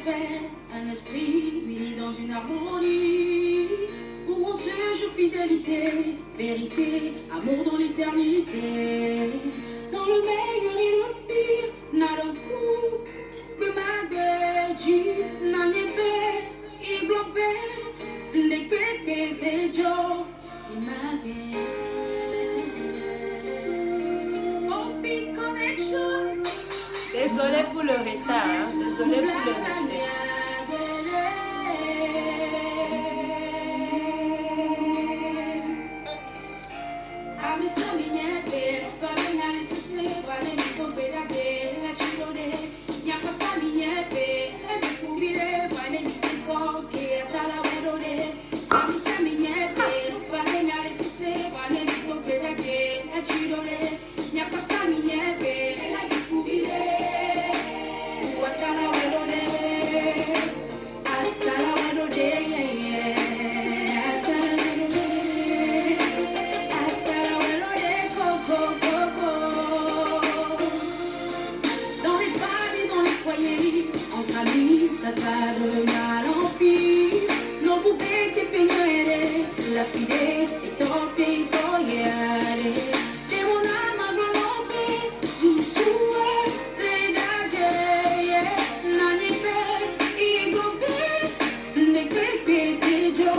fait un esprit uni dans une harmonie où on se joue fidélité, vérité, amour dans l'éternité. Dans le meilleur et le pire, naloku, bemageji, nanyebe, iglobe, nekeke dejo, image. Open connection. Désolé pour le retard, hein? Désolé pour le retard. Ça va de mal en pire. Non, vous bêtez, peignez, la fidèle est tentée, toyale. Et mon âme a volonté, sous les dagues, n'anipé, igobé, n'est pépé, déjo,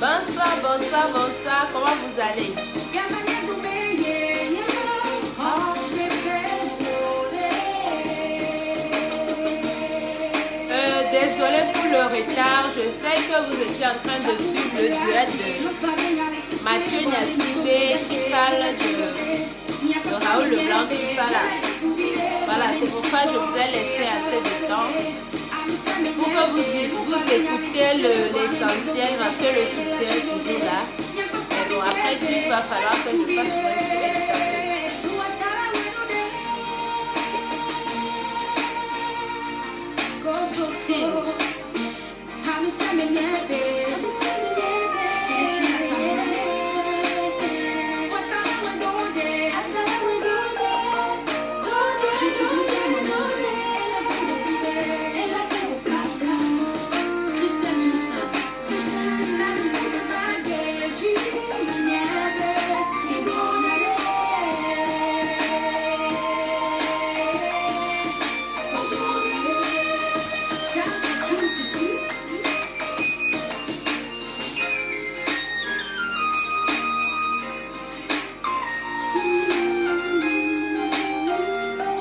Bonsoir, bonsoir, bonsoir, comment vous allez? Désolé pour le retard, je sais que vous étiez en train de suivre le direct de Mathieu Nyasingbe qui parle de Raoul Leblanc, tout ça là. Voilà, c'est pour ça que je vous ai laissé assez de temps pour que vous écoutez l'essentiel parce que le soutien est toujours là. Mais bon, après tout, il va falloir que je fasse une direct.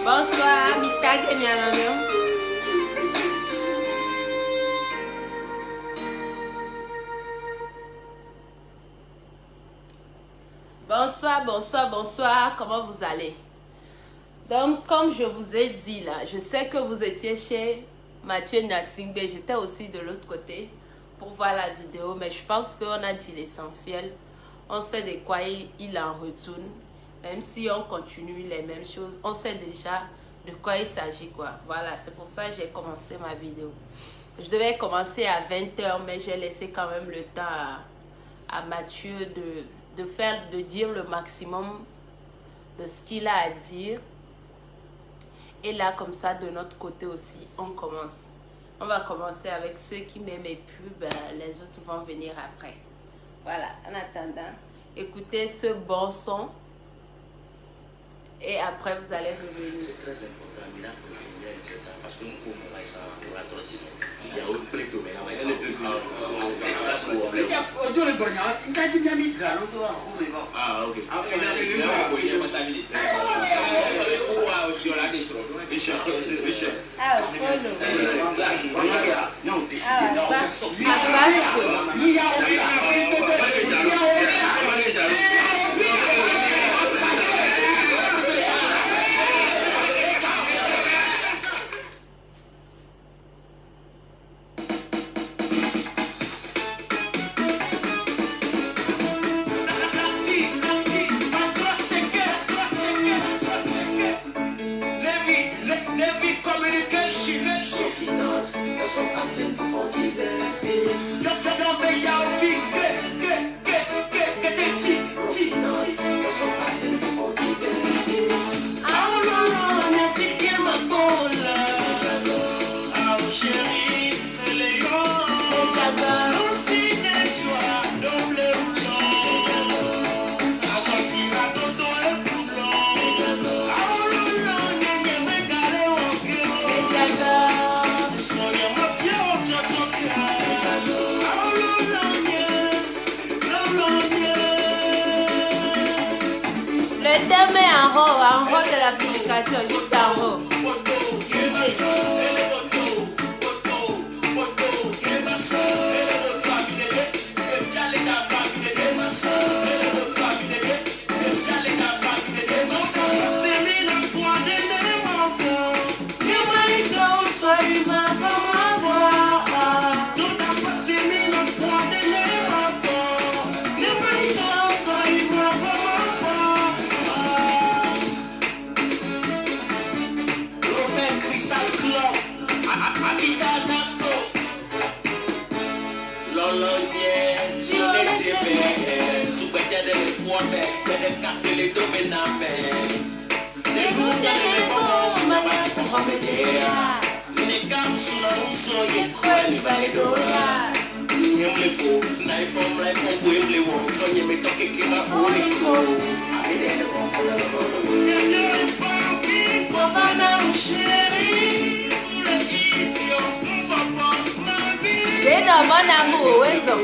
Bonsoir, Mitag et Mianomio. Bonsoir, bonsoir, bonsoir, comment vous allez? Donc, comme je vous ai dit là, je sais que vous étiez chez Mathieu Nyasingbe, j'étais aussi de l'autre côté pour voir la vidéo, mais je pense qu'on a dit l'essentiel. On sait de quoi il en retourne. Même si on continue les mêmes choses, on sait déjà de quoi il s'agit, quoi. Voilà, c'est pour ça que j'ai commencé ma vidéo. Je devais commencer à 20 h, mais j'ai laissé quand même le temps à Mathieu de dire le maximum de ce qu'il a à dire. Et là, comme ça, de notre côté aussi, on commence. On va commencer avec ceux qui m'aiment et puis ben, les autres vont venir après. Voilà, en attendant, écoutez ce bon son. Et après, vous allez revenir. C'est très important, parce que nous pouvons ça pour la tortue. Il y a un plutôt, mais ah, ok. so I'm asking for forgiveness. Le thème est en haut de la publication, juste en haut. C'est dans mon amour, ouais, ça.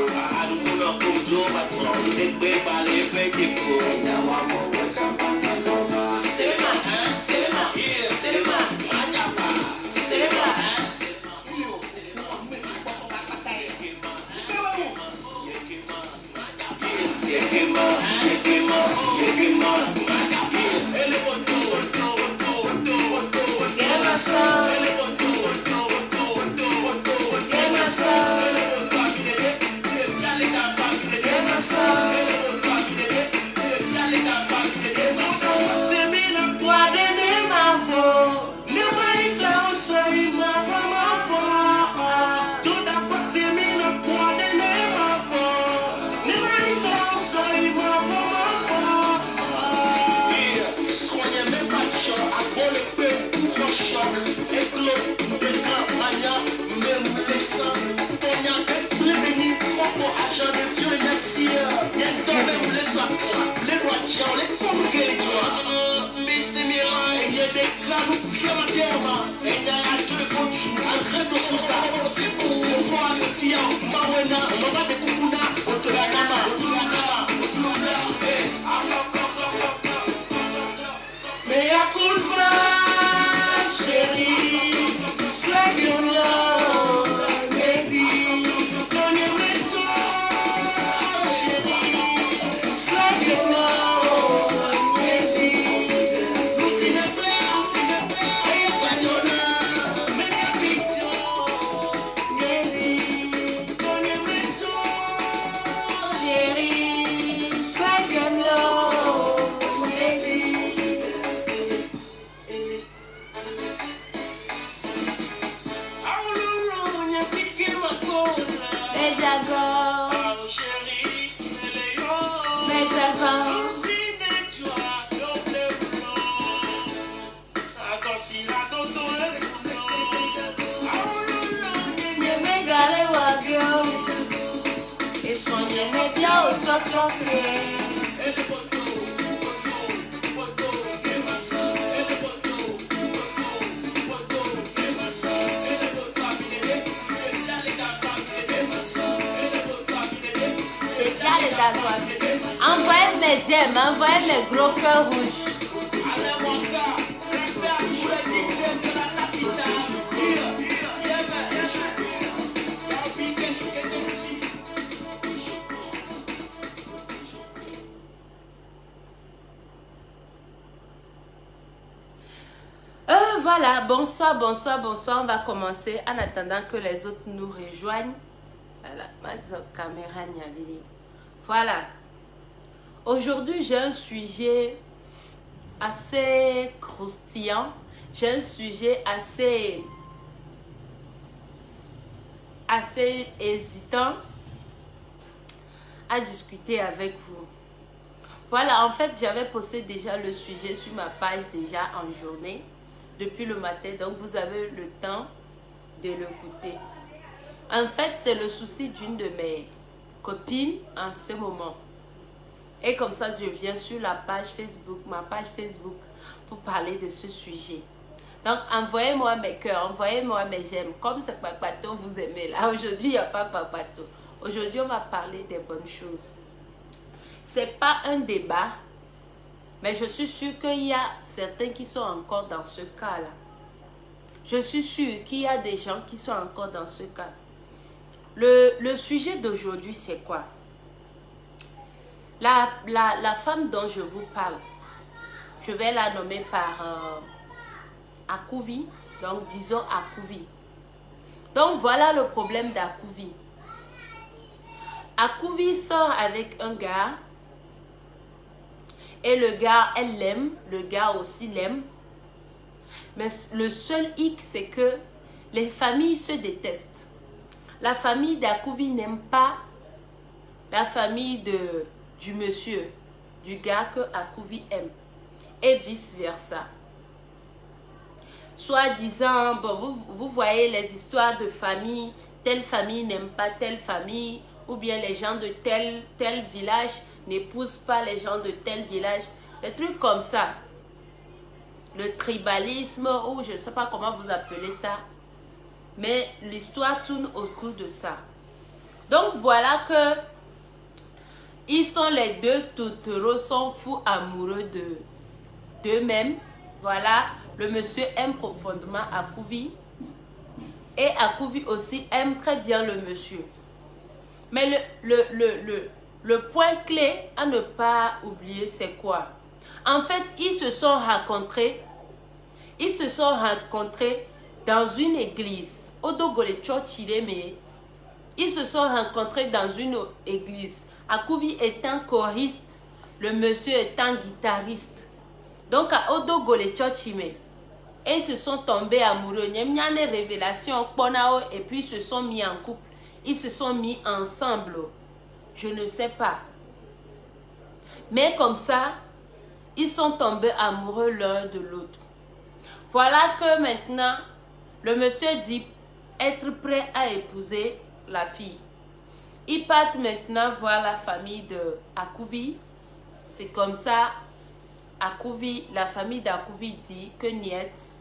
Envoyez mes j'aime, envoyez mes gros cœurs rouges. Voilà, bonsoir, bonsoir, bonsoir. On va commencer en attendant que les autres nous rejoignent. Voilà, caméra voilà. Aujourd'hui, j'ai un sujet assez croustillant. J'ai un sujet assez assez hésitant à discuter avec vous. Voilà, en fait, j'avais posté déjà le sujet sur ma page déjà en journée, depuis le matin. Donc, vous avez le temps de l'écouter. En fait, c'est le souci d'une de mes copines en ce moment. Et comme ça, je viens sur la page Facebook, ma page Facebook, pour parler de ce sujet. Donc, envoyez-moi mes cœurs, envoyez-moi mes j'aime. Comme c'est Papato, vous aimez là. Aujourd'hui, il n'y a pas Papato. Aujourd'hui, on va parler des bonnes choses. C'est pas un débat, mais je suis sûre qu'il y a certains qui sont encore dans ce cas-là. Je suis sûre qu'il y a des gens qui sont encore dans ce cas. Le sujet d'aujourd'hui, c'est quoi? La femme dont je vous parle, je vais la nommer par Akouvi. Donc, disons Akouvi. Donc, voilà le problème d'Akouvi. Akouvi sort avec un gars. Et le gars, elle l'aime. Le gars aussi l'aime. Mais le seul hic, c'est que les familles se détestent. La famille d'Akouvi n'aime pas la famille du monsieur, du gars que Akouvi aime. Et vice-versa. Soi-disant, bon, vous voyez les histoires de famille, telle famille n'aime pas telle famille, ou bien les gens de tel village n'épousent pas les gens de tel village, des trucs comme ça. Le tribalisme, ou je ne sais pas comment vous appelez ça, mais l'histoire tourne autour de ça. Donc voilà que ils sont les deux toutouros, sont fous amoureux d'eux-mêmes. Voilà, le monsieur aime profondément Akouvi. Et Akouvi aussi aime très bien le monsieur. Mais le point clé à ne pas oublier, c'est quoi? En fait, ils se sont rencontrés dans une église. Ils se sont rencontrés dans une église. Akouvi étant choriste, le monsieur étant guitariste. Donc à Odogole Chochime, et ils se sont tombés amoureux. Il y a une révélation et puis ils se sont mis en couple. Ils se sont mis ensemble. Je ne sais pas. Mais comme ça, ils sont tombés amoureux l'un de l'autre. Voilà que maintenant, le monsieur dit être prêt à épouser la fille. Ils partent maintenant voir la famille de Akouvi. C'est comme ça, Akouvi, la famille d'Akouvi dit que niet,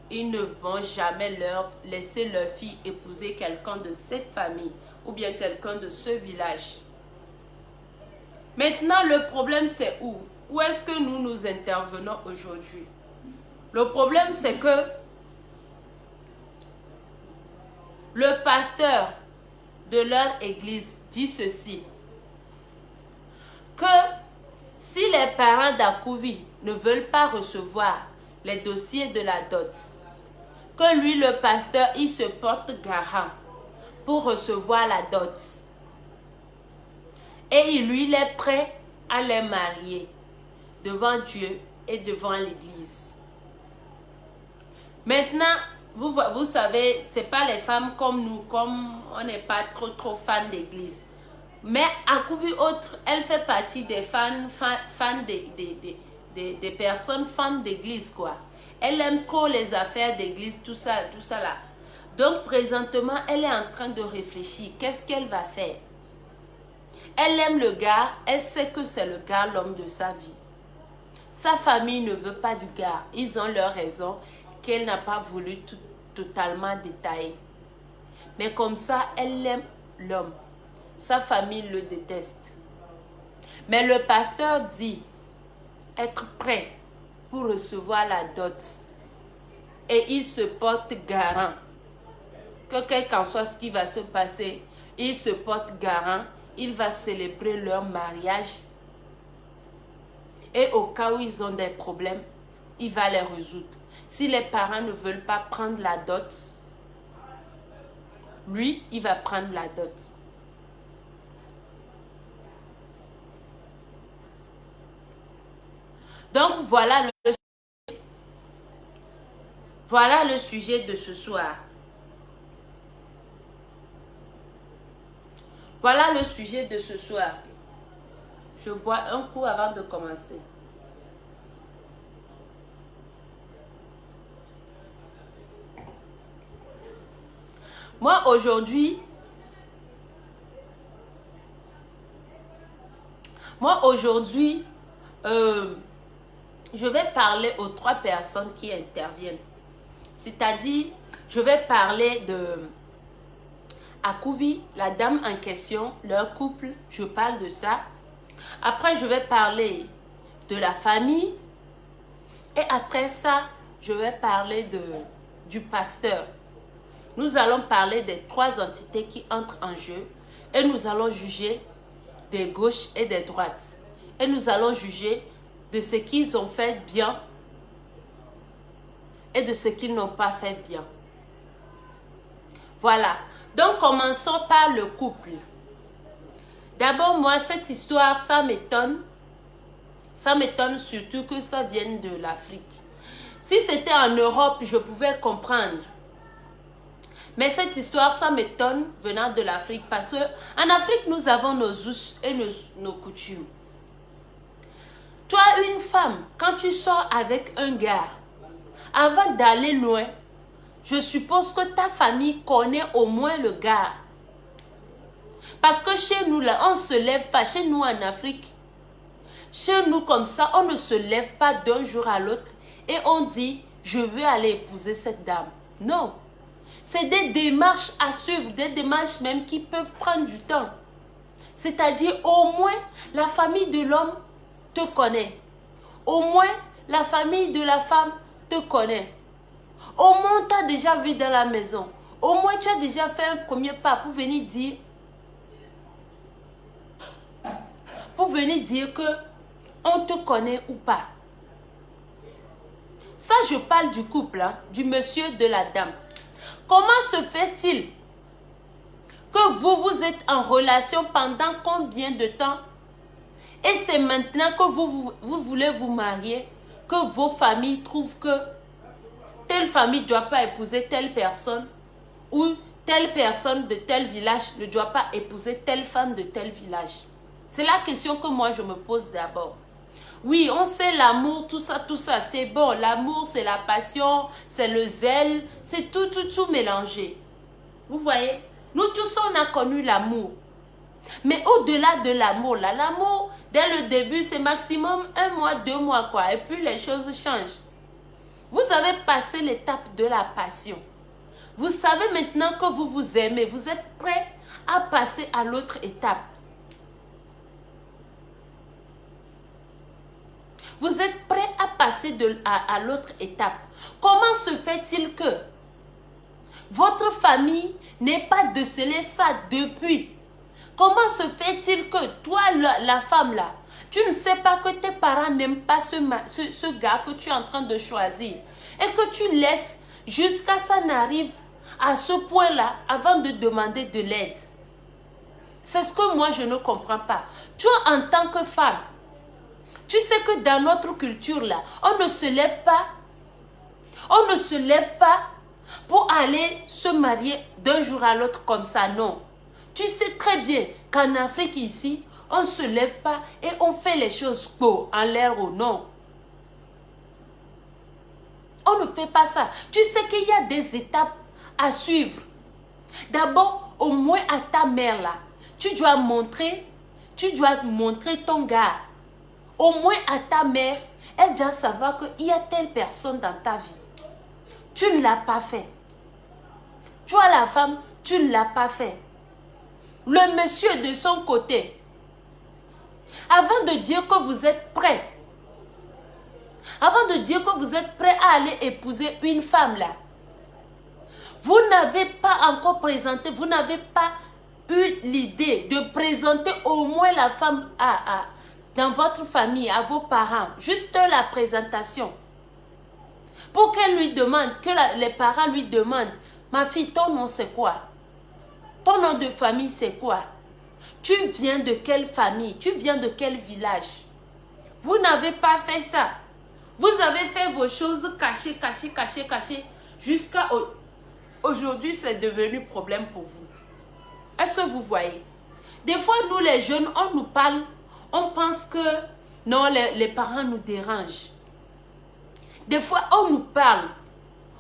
ils ne vont jamais laisser leur fille épouser quelqu'un de cette famille ou bien quelqu'un de ce village. Maintenant, le problème c'est où? Où est-ce que nous intervenons aujourd'hui? Le problème c'est que le pasteur de leur église dit ceci, que si les parents d'Akouvi ne veulent pas recevoir les dossiers de la dot, que lui, le pasteur, il se porte garant pour recevoir la dot. Et lui, il est prêt à les marier devant Dieu et devant l'église. Maintenant, vous savez, ce n'est pas les femmes comme nous, comme on n'est pas trop fans d'église. Mais Akouvi autre, elle fait partie des fans des personnes fans d'église, quoi. Elle aime trop les affaires d'église, tout ça là. Donc présentement, elle est en train de réfléchir. Qu'est-ce qu'elle va faire? Elle aime le gars, elle sait que c'est le gars, l'homme de sa vie. Sa famille ne veut pas du gars. Ils ont leur raison qu'elle n'a pas voulu totalement détailler. Mais comme ça, elle aime l'homme. Sa famille le déteste. Mais le pasteur dit être prêt pour recevoir la dot. Et il se porte garant que quel qu'en soit ce qui va se passer, il se porte garant, il va célébrer leur mariage. Et au cas où ils ont des problèmes, il va les résoudre. Si les parents ne veulent pas prendre la dot, lui, il va prendre la dot. Donc, voilà le sujet de ce soir. Voilà le sujet de ce soir. Je bois un coup avant de commencer. Moi, aujourd'hui, je vais parler aux 3 personnes qui interviennent. C'est-à-dire, je vais parler de Akouvi, la dame en question, leur couple, je parle de ça. Après, je vais parler de la famille. Et après ça, je vais parler du pasteur. Nous allons parler des 3 entités qui entrent en jeu. Et nous allons juger des gauches et des droites. Et nous allons juger de ce qu'ils ont fait bien et de ce qu'ils n'ont pas fait bien. Voilà. Donc, commençons par le couple. D'abord, moi, cette histoire, ça m'étonne. Ça m'étonne surtout que ça vienne de l'Afrique. Si c'était en Europe, je pouvais comprendre. Mais cette histoire, ça m'étonne venant de l'Afrique parce qu'en Afrique, nous avons nos us et nos coutumes. Toi, une femme, quand tu sors avec un gars, avant d'aller loin, je suppose que ta famille connaît au moins le gars. Parce que chez nous, là, on ne se lève pas. Chez nous, en Afrique, chez nous, comme ça, on ne se lève pas d'un jour à l'autre et on dit, je veux aller épouser cette dame. Non. C'est des démarches à suivre, des démarches même qui peuvent prendre du temps. C'est-à-dire, au moins, la famille de l'homme te connaît. Au moins, la famille de la femme te connaît. Au moins, tu as déjà vu dans la maison. Au moins, tu as déjà fait un premier pas pour venir dire que on te connaît ou pas. Ça, je parle du couple, hein, du monsieur, de la dame. Comment se fait-il que vous êtes en relation pendant combien de temps et c'est maintenant que vous voulez vous marier que vos familles trouvent que telle famille ne doit pas épouser telle personne ou telle personne de tel village ne doit pas épouser telle femme de tel village? C'est la question que moi je me pose d'abord. Oui, on sait l'amour, tout ça, c'est bon. L'amour, c'est la passion, c'est le zèle, c'est tout mélangé. Vous voyez, nous tous, on a connu l'amour. Mais au-delà de l'amour, là, l'amour, dès le début, c'est maximum 1 mois, 2 mois, quoi. Et puis, les choses changent. Vous avez passé l'étape de la passion. Vous savez maintenant que vous vous aimez. Vous êtes prêt à passer à l'autre étape. Vous êtes prêt à passer à l'autre étape. Comment se fait-il que votre famille n'ait pas décelé ça depuis? Comment se fait-il que toi, la femme là, tu ne sais pas que tes parents n'aiment pas ce gars que tu es en train de choisir et que tu laisses jusqu'à ça n'arrive à ce point-là avant de demander de l'aide? C'est ce que moi je ne comprends pas. Toi, en tant que femme, tu sais que dans notre culture là, on ne se lève pas. On ne se lève pas pour aller se marier d'un jour à l'autre comme ça, non. Tu sais très bien qu'en Afrique ici, on ne se lève pas et on fait les choses beau, en l'air ou non. On ne fait pas ça. Tu sais qu'il y a des étapes à suivre. D'abord, au moins à ta mère là, tu dois montrer ton gars. Au moins à ta mère, elle doit savoir qu'il y a telle personne dans ta vie. Tu ne l'as pas fait. Toi, la femme, tu ne l'as pas fait. Le monsieur de son côté, avant de dire que vous êtes prêt, avant de dire que vous êtes prêt à aller épouser une femme là, vous n'avez pas encore présenté, vous n'avez pas eu l'idée de présenter au moins la femme dans votre famille, à vos parents, juste la présentation. Pour qu'elle lui demande, que les parents lui demandent, ma fille, ton nom c'est quoi? Ton nom de famille c'est quoi? Tu viens de quelle famille? Tu viens de quel village? Vous n'avez pas fait ça. Vous avez fait vos choses cachées. Jusqu'à aujourd'hui, c'est devenu problème pour vous. Est-ce que vous voyez? Des fois, nous les jeunes, on nous parle, on pense que non, les parents nous dérangent. Des fois, on nous parle.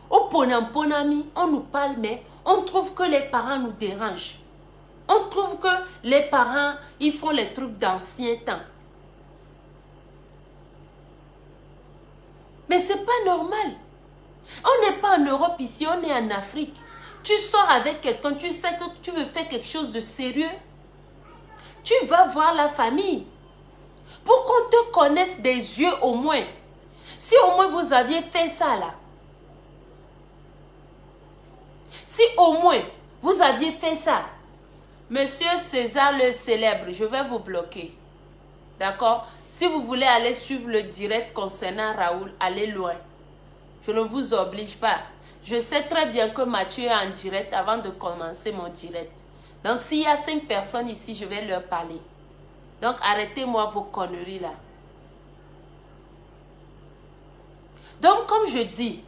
Au ponami, on nous parle, mais on trouve que les parents nous dérangent. On trouve que les parents, ils font les trucs d'ancien temps. Mais c'est pas normal. On n'est pas en Europe ici, on est en Afrique. Tu sors avec quelqu'un, tu sais que tu veux faire quelque chose de sérieux. Tu vas voir la famille. Pour qu'on te connaisse des yeux au moins. Si au moins vous aviez fait ça là. Si au moins vous aviez fait ça. Monsieur César le célèbre, je vais vous bloquer. D'accord? Si vous voulez aller suivre le direct concernant Raoul, allez loin. Je ne vous oblige pas. Je sais très bien que Mathieu est en direct avant de commencer mon direct. Donc, s'il y a 5 personnes ici, je vais leur parler. Donc, arrêtez-moi vos conneries là. Donc, comme je dis,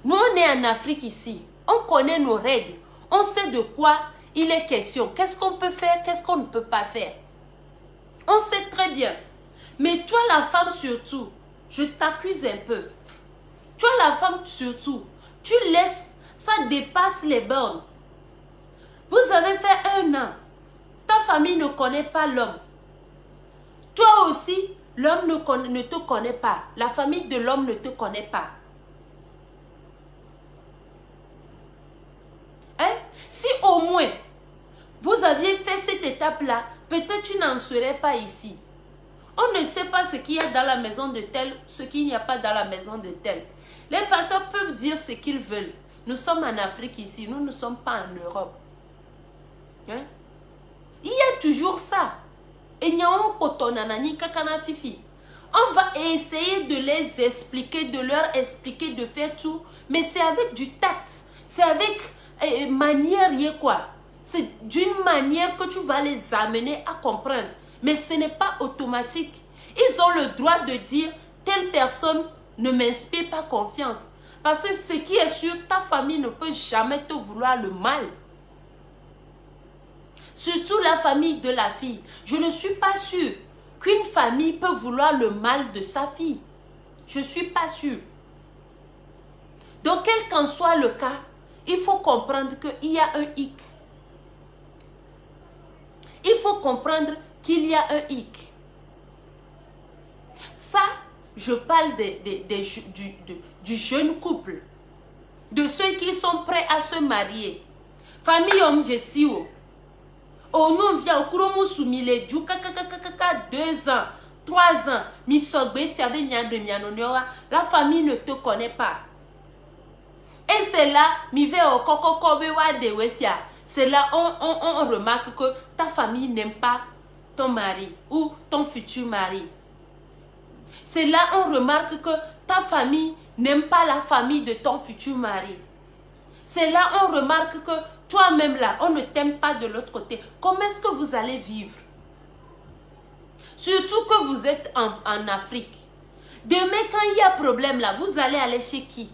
nous, on est en Afrique ici. On connaît nos règles. On sait de quoi il est question. Qu'est-ce qu'on peut faire, qu'est-ce qu'on ne peut pas faire. On sait très bien. Mais toi, la femme surtout, je t'accuse un peu. Toi, la femme surtout, tu laisses, ça dépasse les bornes. Vous avez fait 1 an. Ta famille ne connaît pas l'homme. Toi aussi, l'homme ne te connaît pas. La famille de l'homme ne te connaît pas. Hein? Si au moins, vous aviez fait cette étape-là, peut-être tu n'en serais pas ici. On ne sait pas ce qu'il y a dans la maison de tel, ce qu'il n'y a pas dans la maison de tel. Les pasteurs peuvent dire ce qu'ils veulent. Nous sommes en Afrique ici, nous ne sommes pas en Europe. Hein? Il y a toujours ça. On va essayer de les expliquer, de leur expliquer, de faire tout. Mais c'est avec du tact. C'est avec manière, quoi. C'est d'une manière que tu vas les amener à comprendre. Mais ce n'est pas automatique. Ils ont le droit de dire, telle personne ne m'inspire pas confiance. Parce que ce qui est sûr, ta famille ne peut jamais te vouloir le mal. Surtout la famille de la fille. Je ne suis pas sûre qu'une famille peut vouloir le mal de sa fille. Je ne suis pas sûre. Donc, quel qu'en soit le cas, il faut comprendre qu'il y a un hic. Il faut comprendre qu'il y a un hic. Ça, je parle du jeune couple. De ceux qui sont prêts à se marier. Famille homme Jessio. Oh non, via Okuromo Soumile, du 2 ans, 3 ans, la famille ne te connaît pas. Et c'est là, c'est là on remarque que ta famille n'aime pas ton mari ou ton futur mari. C'est là on remarque que ta famille n'aime pas la famille de ton futur mari. C'est là on remarque que toi-même là, on ne t'aime pas de l'autre côté. Comment est-ce que vous allez vivre? Surtout que vous êtes en Afrique. Demain, quand il y a problème là, vous allez aller chez qui?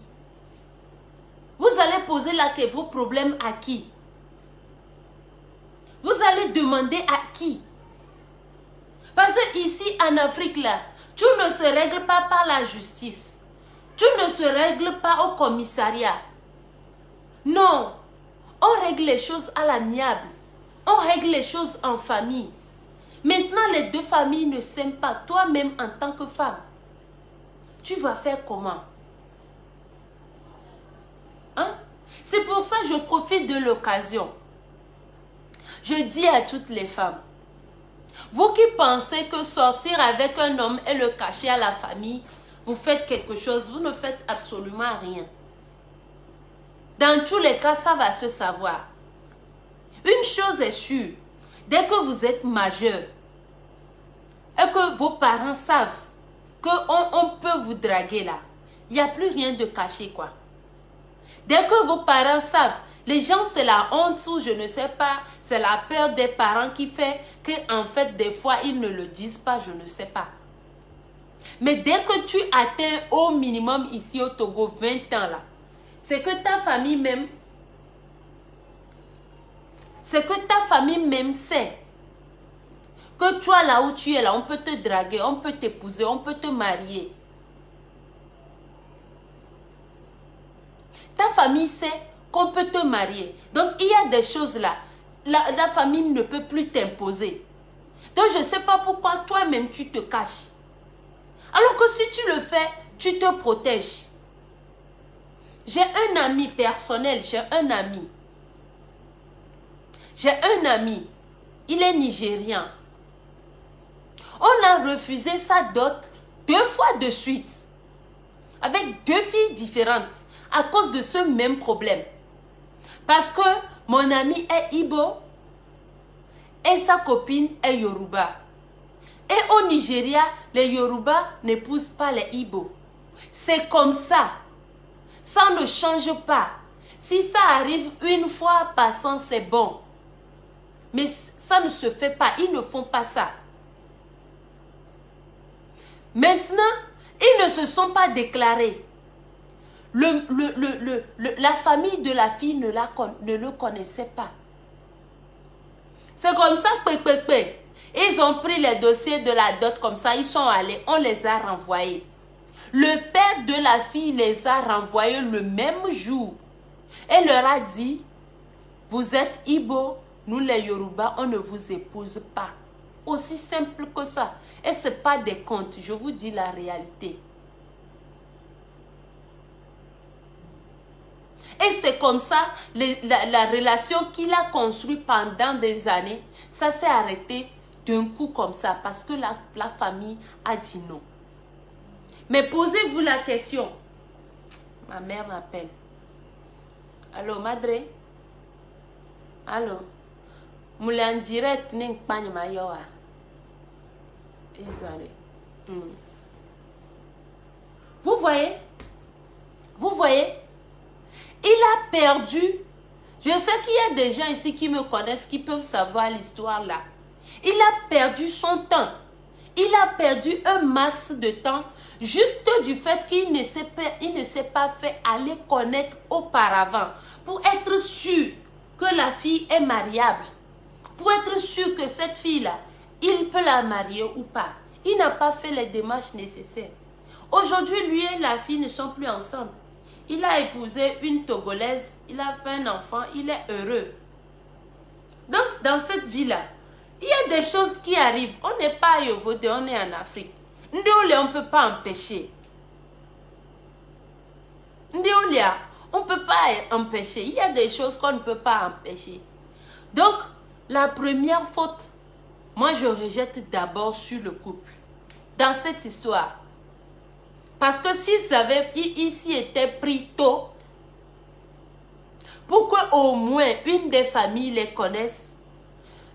Vous allez poser vos problèmes à qui? Vous allez demander à qui? Parce que ici en Afrique là, tout ne se règle pas par la justice. Tout ne se règle pas au commissariat. Non. On règle les choses à l'amiable. On règle les choses en famille. Maintenant, les 2 familles ne s'aiment pas. Toi-même, en tant que femme, tu vas faire comment? Hein? C'est pour ça que je profite de l'occasion. Je dis à toutes les femmes, vous qui pensez que sortir avec un homme et le cacher à la famille, vous faites quelque chose, vous ne faites absolument rien. Dans tous les cas, ça va se savoir. Une chose est sûre, dès que vous êtes majeur et que vos parents savent qu'on peut vous draguer là, il n'y a plus rien de caché quoi. Dès que vos parents savent, les gens c'est la honte ou je ne sais pas, c'est la peur des parents qui fait qu'en fait des fois ils ne le disent pas, je ne sais pas. Mais dès que tu atteins au minimum ici au Togo 20 ans là, c'est que ta famille même, c'est que ta famille même sait que toi là où tu es là, on peut te draguer, on peut t'épouser, on peut te marier. Ta famille sait qu'on peut te marier. Donc il y a des choses là, la famille ne peut plus t'imposer. Donc je ne sais pas pourquoi toi-même tu te caches. Alors que si tu le fais, tu te protèges. J'ai un ami personnel, j'ai un ami. Il est nigérian. On a refusé sa dot 2 fois de suite. Avec 2 filles différentes. À cause de ce même problème. Parce que mon ami est Ibo. Et sa copine est Yoruba. Et au Nigeria, les Yoruba n'épousent pas les Ibo. C'est comme ça. Ça ne change pas. Si ça arrive une fois passant, c'est bon. Mais ça ne se fait pas. Ils ne font pas ça. Maintenant, ils ne se sont pas déclarés. La famille de la fille ne le connaissait pas. C'est comme ça que ils ont pris les dossiers de la dot comme ça. Ils sont allés, on les a renvoyés. Le père de la fille les a renvoyés le même jour. Et leur a dit, vous êtes Ibo, nous les Yoruba, on ne vous épouse pas. Aussi simple que ça. Et ce n'est pas des contes, je vous dis la réalité. Et c'est comme ça, la relation qu'il a construite pendant des années, ça s'est arrêté d'un coup comme ça, parce que la famille a dit non. Mais posez-vous la question. Ma mère m'appelle. Allô, madre? Allô? Moulin en direct, n'ing pagne ma yoa. Vous voyez? Vous voyez? Il a perdu. Je sais qu'il y a des gens ici qui me connaissent, qui peuvent savoir l'histoire là. Il a perdu son temps. Il a perdu un max de temps juste du fait qu'il ne s'est pas fait aller connaître auparavant pour être sûr que la fille est mariable. Pour être sûr que cette fille-là, il peut la marier ou pas. Il n'a pas fait les démarches nécessaires. Aujourd'hui, lui et la fille ne sont plus ensemble. Il a épousé une Togolaise, il a fait un enfant, il est heureux. Donc, dans cette vie-là, il y a des choses qui arrivent. On n'est pas à Yovote, on est en Afrique. Ndéolé, on ne peut pas empêcher. Ndéolé, on ne peut pas empêcher. Il y a des choses qu'on ne peut pas empêcher. Donc, la première faute, moi je rejette d'abord sur le couple. Dans cette histoire. Parce que s'ils s'y étaient pris tôt, pour qu'au moins une des familles les connaisse,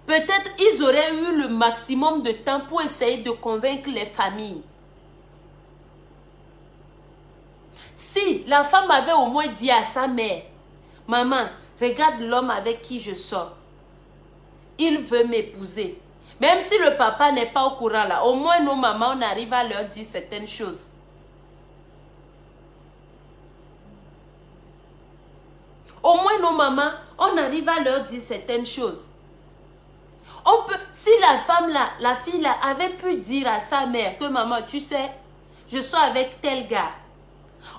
peut-être ils auraient eu le maximum de temps pour essayer de convaincre les familles. Si la femme avait au moins dit à sa mère, « Maman, regarde l'homme avec qui je sors. Il veut m'épouser. » Même si le papa n'est pas au courant là, au moins nos mamans, on arrive à leur dire certaines choses. Au moins nos mamans, on arrive à leur dire certaines choses. On peut, si la femme là, la fille là, avait pu dire à sa mère que maman, tu sais, je suis avec tel gars.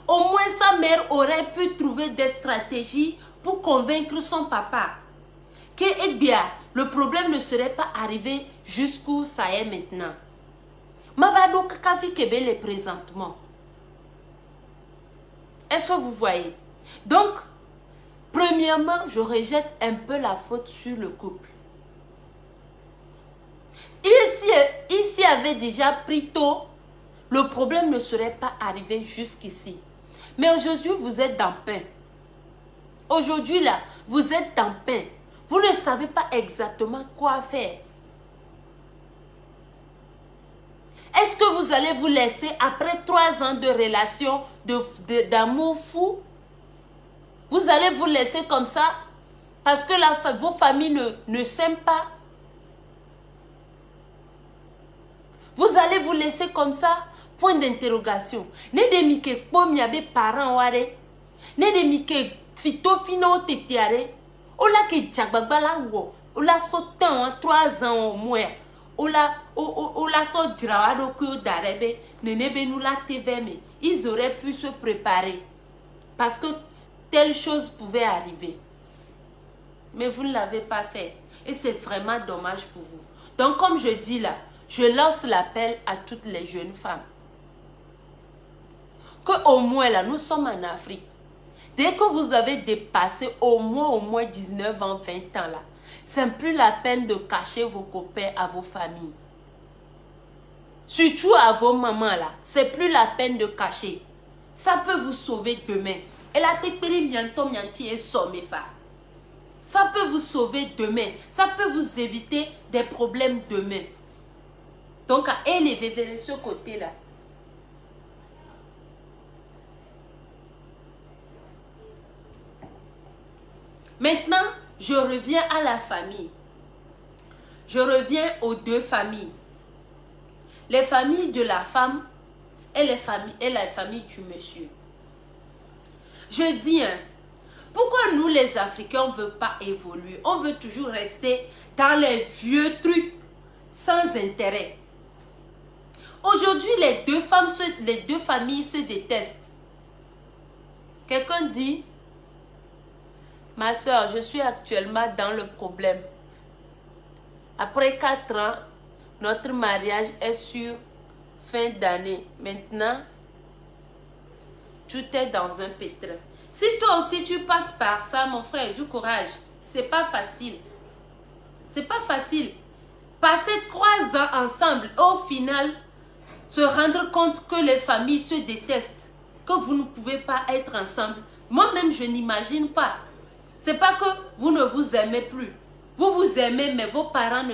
Au moins sa mère aurait pu trouver des stratégies pour convaincre son papa. Que, eh bien, le problème ne serait pas arrivé jusqu'où ça est maintenant. Mavado Kakavi Kebele présentement. Est-ce que vous voyez? Donc, premièrement, je rejette un peu la faute sur le couple. Il s'y avait déjà pris tôt, le problème ne serait pas arrivé jusqu'ici. Mais aujourd'hui, vous êtes dans le pain. Aujourd'hui, là, vous êtes dans le pain. Vous ne savez pas exactement quoi faire. Est-ce que vous allez vous laisser, après 3 ans de relation, d'amour fou? Vous allez vous laisser comme ça parce que vos familles ne s'aiment pas? Vous allez vous laisser comme ça? Point d'interrogation. Ne demike pomiabe parents ware. Ne demike fito fino tetiare. Ola ke djagbagba wo. Ola so tan 3 ans au moins. Ola so drawado ku darebe. Nenebe nous la teveme. Ils auraient pu se préparer. Parce que telle chose pouvait arriver. Mais vous ne l'avez pas fait. Et c'est vraiment dommage pour vous. Donc comme je dis là, je lance l'appel à toutes les jeunes femmes. Que au moins là, nous sommes en Afrique. Dès que vous avez dépassé au moins 19 ans, 20 ans là, c'est plus la peine de cacher vos copains à vos familles. Surtout à vos mamans là, c'est plus la peine de cacher. Ça peut vous sauver demain. Et la tekperi mianto mianti et sommefa. Ça peut vous sauver demain. Ça peut vous éviter des problèmes demain. Donc à élever vers ce côté là. Maintenant, je reviens à la famille. Je reviens aux 2 familles. Les familles de la femme et la famille du monsieur. Je dis, pourquoi nous les Africains, on ne veut pas évoluer? On veut toujours rester dans les vieux trucs sans intérêt. Aujourd'hui, les deux familles se détestent. Quelqu'un dit, ma soeur, je suis actuellement dans le problème. Après 4 ans, notre mariage est sur fin d'année. Maintenant, tout est dans un pétrin. Si toi aussi tu passes par ça, mon frère, du courage. C'est pas facile. C'est pas facile. Passer 3 ans ensemble, au final, se rendre compte que les familles se détestent, que vous ne pouvez pas être ensemble. Moi-même, je n'imagine pas. C'est pas que vous ne vous aimez plus. Vous vous aimez, mais vos parents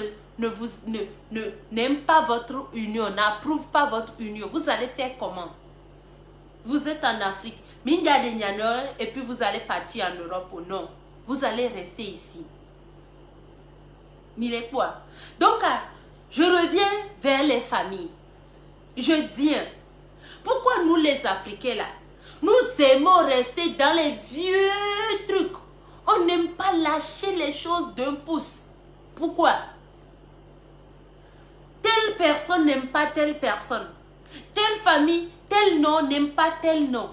n'aiment pas votre union, n'approuvent pas votre union. Vous allez faire comment? Vous êtes en Afrique, et puis vous allez partir en Europe ou non? Vous allez rester ici. Mille quoi? Donc, je reviens vers les familles. Je dis, pourquoi nous les Africains là, nous aimons rester dans les vieux trucs. On n'aime pas lâcher les choses d'un pouce. Pourquoi? Telle personne n'aime pas telle personne. Telle famille, tel nom n'aime pas tel nom.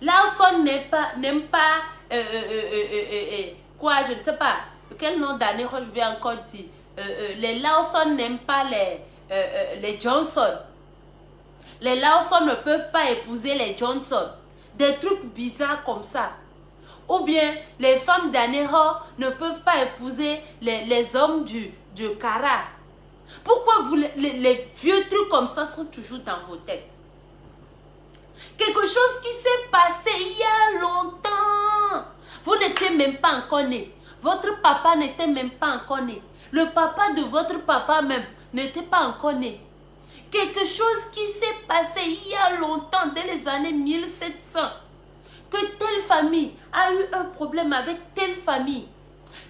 Lawson n'aime pas quoi, je ne sais pas. Quel nom d'année je vais encore dire. Les Lawson n'aiment pas les Johnson. Les Lawson ne peuvent pas épouser les Johnson. Des trucs bizarres comme ça. Ou bien les femmes d'Anéro ne peuvent pas épouser les hommes du Kara. Pourquoi les vieux trucs comme ça sont toujours dans vos têtes? Quelque chose qui s'est passé il y a longtemps. Vous n'étiez même pas encore né. Votre papa n'était même pas encore né. Le papa de votre papa même n'était pas encore né. Quelque chose qui s'est passé il y a longtemps, dès les années 1700. Que telle famille a eu un problème avec telle famille.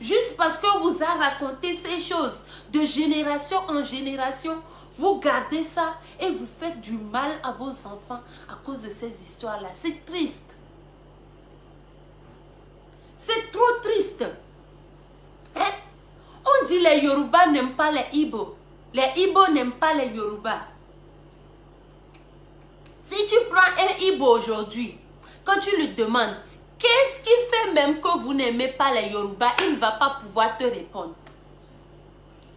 Juste parce qu'on vous a raconté ces choses de génération en génération, vous gardez ça et vous faites du mal à vos enfants à cause de ces histoires-là. C'est triste. C'est trop triste. Hein? On dit les Yoruba n'aiment pas les Ibo. Les Ibo n'aiment pas les Yoruba. Si tu prends un Ibo aujourd'hui, quand tu lui demandes, qu'est-ce qui fait même que vous n'aimez pas les Yoruba, il ne va pas pouvoir te répondre.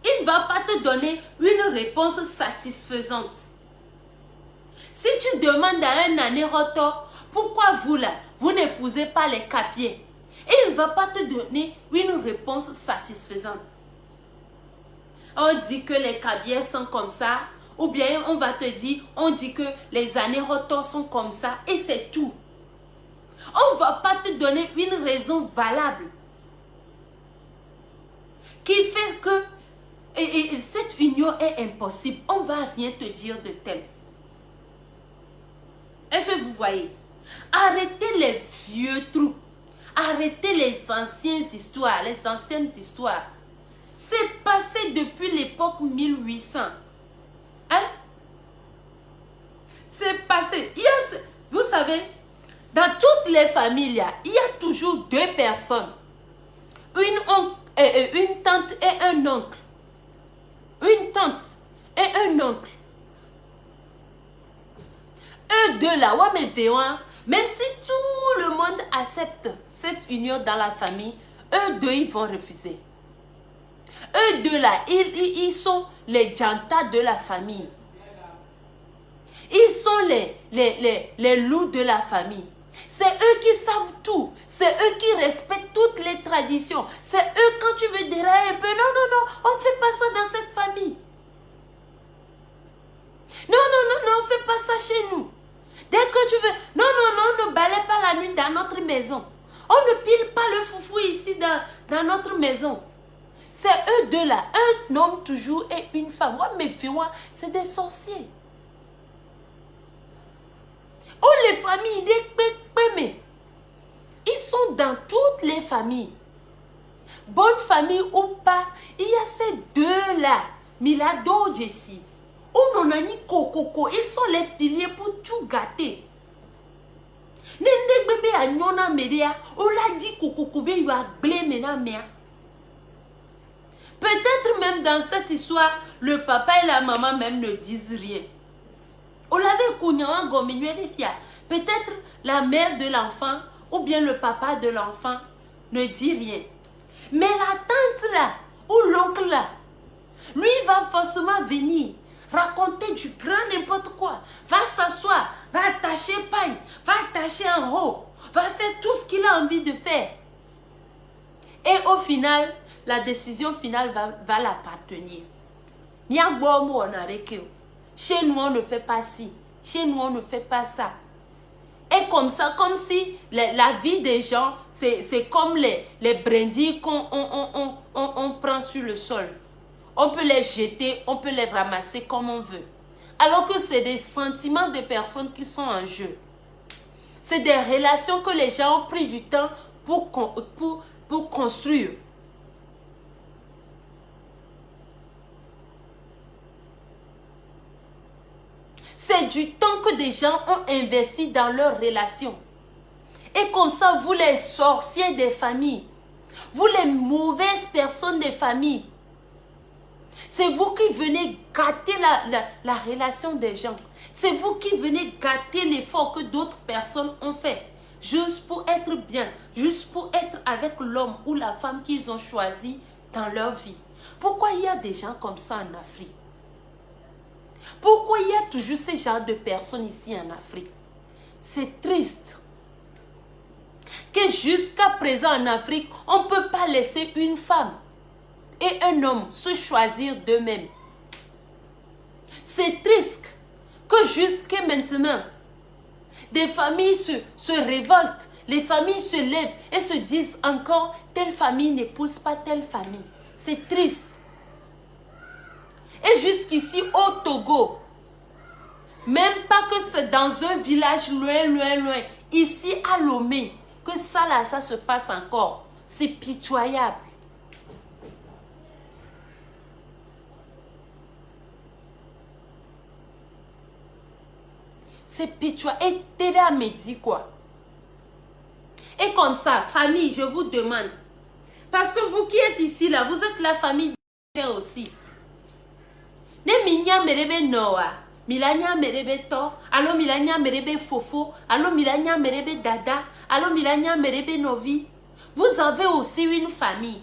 Il ne va pas te donner une réponse satisfaisante. Si tu demandes à un anéroto, pourquoi vous là, vous n'épousez pas les capiers, il ne va pas te donner une réponse satisfaisante. On dit que les capiers sont comme ça, ou bien on va te dire, on dit que les anérotos sont comme ça, et c'est tout. On ne va pas te donner une raison valable qui fait que cette union est impossible. On ne va rien te dire de tel. Est-ce que vous voyez? Arrêtez les vieux trucs. Arrêtez les anciennes histoires. Les anciennes histoires. C'est passé depuis l'époque 1800. Hein? C'est passé. Vous savez, dans toutes les familles, il y a toujours 2 personnes une tante et un oncle. Une tante et un oncle. Eux deux là, ouais, mais même si tout le monde accepte cette union dans la famille, eux deux, ils vont refuser. Eux deux là, ils sont les jantas de la famille. Ils sont les loups de la famille. C'est eux qui savent tout. C'est eux qui respectent toutes les traditions. C'est eux, quand tu veux dérailler un peu, non, on ne fait pas ça dans cette famille. Non, on ne fait pas ça chez nous. Dès que tu veux, non, ne balaye pas la nuit dans notre maison. On ne pile pas le foufou ici dans notre maison. C'est eux deux là, un homme toujours et une femme. Moi, mes filles, c'est des sorciers. Oh, les familles, ils sont dans toutes les familles. Bonne famille ou pas, il y a ces deux-là. Milado, Jessie. On a ni coco, ils sont les piliers pour tout gâter. Nende bébé a nyona media, on l'a dit coco bé il va blé mena. Peut-être même dans cette histoire, le papa et la maman même ne disent rien. On l'avait connu en gominué des fias. Peut-être la mère de l'enfant ou bien le papa de l'enfant ne dit rien. Mais la tante là ou l'oncle là, lui va forcément venir raconter du grand n'importe quoi. Va s'asseoir, va attacher paille, va attacher en haut, va faire tout ce qu'il a envie de faire. Et au final, la décision finale va l'appartenir. Chez nous, on ne fait pas ci. Chez nous, on ne fait pas ça. Et comme ça, comme si la vie des gens, c'est comme les brindilles qu'on prend sur le sol. On peut les jeter, on peut les ramasser comme on veut. Alors que c'est des sentiments de personnes qui sont en jeu. C'est des relations que les gens ont pris du temps pour construire. C'est du temps que des gens ont investi dans leurs relations. Et comme ça, vous les sorciers des familles, vous les mauvaises personnes des familles, c'est vous qui venez gâter la relation des gens. C'est vous qui venez gâter l'effort que d'autres personnes ont fait. Juste pour être bien, juste pour être avec l'homme ou la femme qu'ils ont choisi dans leur vie. Pourquoi il y a des gens comme ça en Afrique? Pourquoi il y a toujours ces genres de personnes ici en Afrique? C'est triste. Que jusqu'à présent en Afrique, on ne peut pas laisser une femme et un homme se choisir d'eux-mêmes. C'est triste que jusqu'à maintenant, des familles se révoltent, les familles se lèvent et se disent encore telle famille n'épouse pas telle famille. C'est triste. Et jusqu'ici au Togo, même pas que c'est dans un village loin, ici à Lomé, que ça là, ça se passe encore. C'est pitoyable. C'est pitoyable. Et Téléa me dit quoi? Et comme ça, famille, je vous demande. Parce que vous qui êtes ici là, vous êtes la famille aussi. Ne minya merebe noa, milanya merebe to, allo milanya merebe fofo, allo milanya merebe dada, allo milanya merebe novi. Vous avez aussi une famille.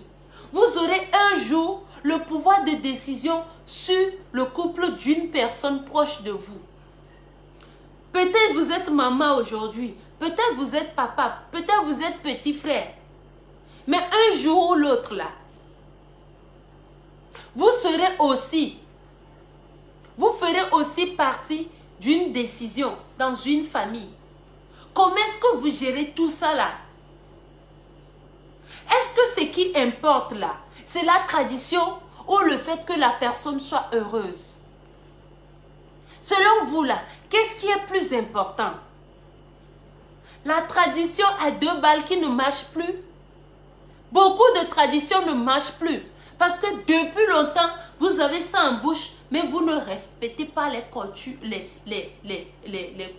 Vous aurez un jour le pouvoir de décision sur le couple d'une personne proche de vous. Peut-être vous êtes maman aujourd'hui, peut-être vous êtes papa, peut-être vous êtes petit frère. Mais un jour ou l'autre là, vous ferez aussi partie d'une décision dans une famille. Comment est-ce que vous gérez tout ça là? Est-ce que ce qui importe là, c'est la tradition ou le fait que la personne soit heureuse? Selon vous là, qu'est-ce qui est plus important? La tradition à 2 balles qui ne marche plus? Beaucoup de traditions ne marchent plus. Parce que depuis longtemps, vous avez ça en bouche, mais vous ne respectez pas les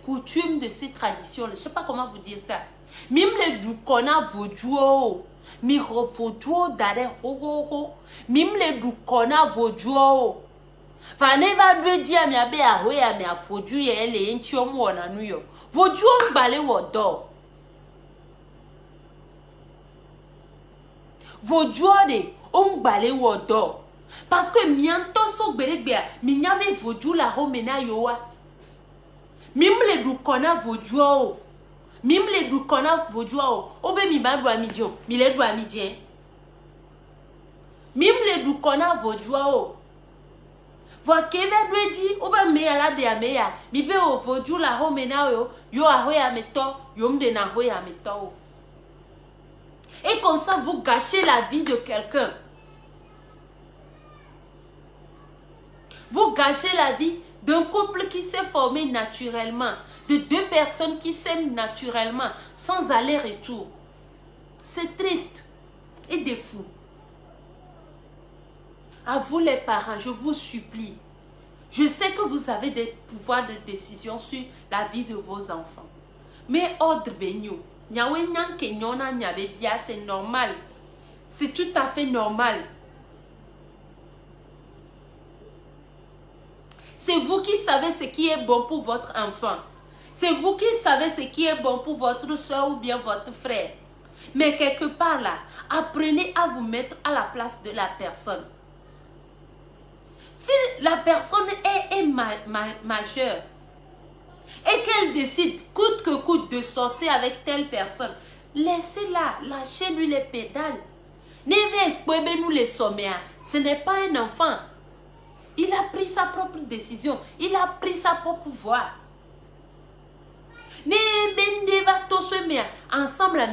coutumes de ces traditions. Je ne sais pas comment vous dire ça. Même les doukona vodjo, Mi refoduo dare ho ho ho. Mimle du kona voduo. Fa neva dwe dia mi abe a ho ya mi afodu ye ele enti omo na nu yo. Voduo mbale wodo. Voduo de mbale wodo. Parce que mianto so beregbea mi nyame vodu la ho mena yoa. Mimle du kona voduo. Mimle du kona voduo. Obe mi ba do amidjo. Mi le do amidje. Mimle du kona voduo. Vo kele dweji obe me ala de ameya. Mi be o vodu la ho mena yo a ho ya meto, yo mde na ho ya meto. Et comme ça vous gâchez la vie de quelqu'un. Vous gâchez la vie d'un couple qui s'est formé naturellement, de deux personnes qui s'aiment naturellement, sans aller-retour. C'est triste et des fous. À vous les parents, je vous supplie. Je sais que vous avez des pouvoirs de décision sur la vie de vos enfants. Mais ordre bénio, c'est normal. C'est tout à fait normal. C'est vous qui savez ce qui est bon pour votre enfant. C'est vous qui savez ce qui est bon pour votre soeur ou bien votre frère. Mais quelque part là, apprenez à vous mettre à la place de la personne. Si la personne est majeure et qu'elle décide coûte que coûte de sortir avec telle personne, laissez-la, lâchez-lui les pédales. Ce n'est pas un enfant. Il a pris sa propre décision. Il a pris sa propre voie. Ensemble,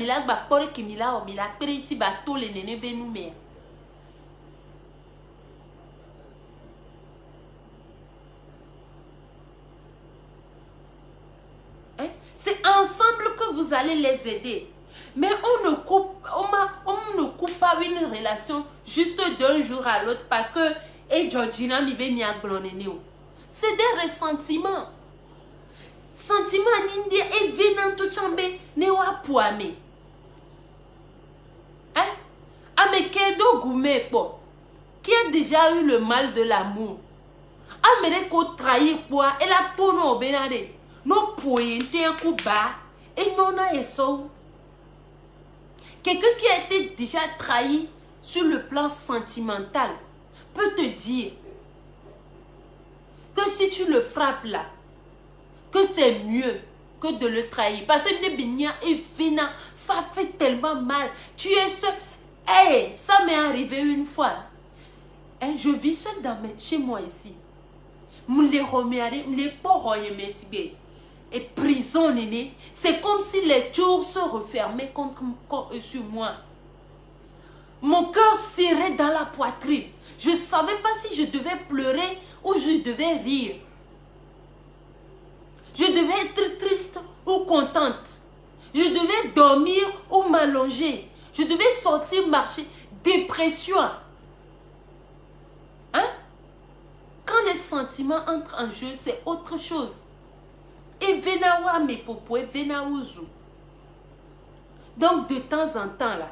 c'est ensemble que vous allez les aider. Mais on ne coupe pas une relation juste d'un jour à l'autre parce que c'est des ressentiments. Sentiments n'india et venant tout chambe ne wa puame. Hein? Amekedo goumé po. Qui a déjà eu le mal de l'amour. Amereko trahi poa et la tono benade. No pointe un coup bas et non a eso. Quelqu'un qui a été déjà trahi sur le plan sentimental peut te dire que si tu le frappes là, que c'est mieux que de le trahir. Parce que Nebigna est venant, ça fait tellement mal. Tu es seul. Hey, ça m'est arrivé une fois. Hey, je vis seul chez moi ici. Et prison, néné. C'est comme si les tours se refermaient sur moi. Mon cœur serrait dans la poitrine. Je ne savais pas si je devais pleurer ou je devais rire. Je devais être triste ou contente. Je devais dormir ou m'allonger. Je devais sortir marcher. Dépression. Hein? Quand les sentiments entrent en jeu, c'est autre chose. Et venawa mes popo et venauzu. Donc de temps en temps là.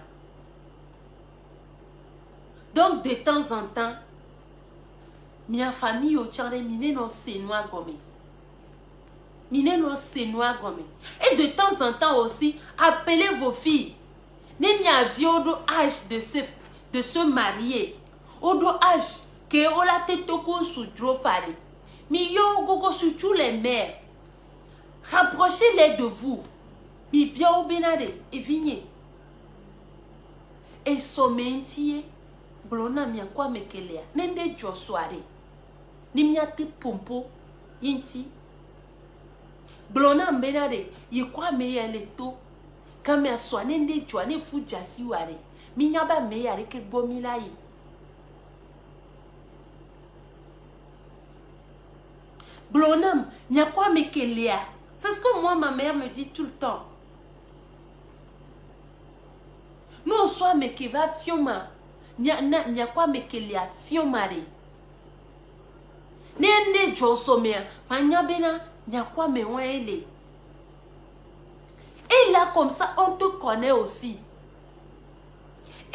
Donc de temps en temps, ma famille au tchare mine no senwa gome. Mine no senwa gome. Et de temps en temps aussi, appelez vos filles. Ne mi aviez au âge de se marier. Au âge que on la tête au cou sous drofare. Mi yo gogo sur tous les mères. Rapprochez-les de vous. Mi bien au benade et vignez. Et somentier. Blona mia kwa mekelea. Nende jo soare. Ni miate pompo. Yinti. Blona mbenade. Yikwa meye leto. Kame aswa nende jo ane fujasi ware. Minyaba meye areke gomila yi. Blonam, nya kwa mekelea. C'est ce que moi, ma mère me dit tout le temps. Nous, on soit mekeva fioma. Nya kwa mekelea fiomare. Nende josomea. Fanya bena, nya kwa mewele. Et là, comme ça, on te connaît aussi.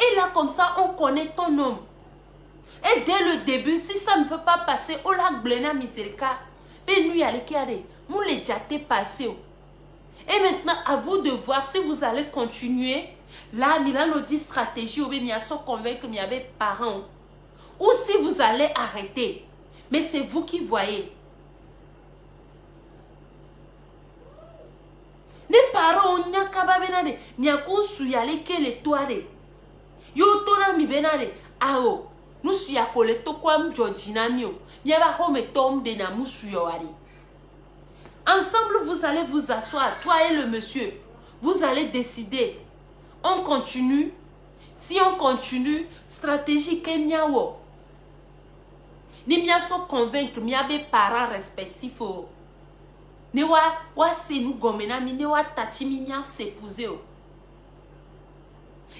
Et là, comme ça, on connaît ton homme. Et dès le début, si ça ne peut pas passer, on l'a blena miséricorde. Et nous, allez qui nous les déjà passé. Et maintenant, à vous de voir si vous allez continuer. Là, Milan nous dit stratégie, ou bien sont convaincus qu'il y avait parents. Ou si vous allez arrêter. Mais c'est vous qui voyez. Les parents, on n'y a qu'à benade. N'y a qu'un souyale que les toiles. Yo tona mi benade. Ao. Nous souyale que les toquam Georgina mio. N'y a pas comme tom de namu souyale. Ensemble, vous allez vous asseoir, toi et le monsieur. Vous allez décider. On continue. Si on continue, stratégie Kenyawo. Ni mia so convaincre mia be parents respectifs. Ne wa se nous gomena mi ne wa tati mi mia s'épouser.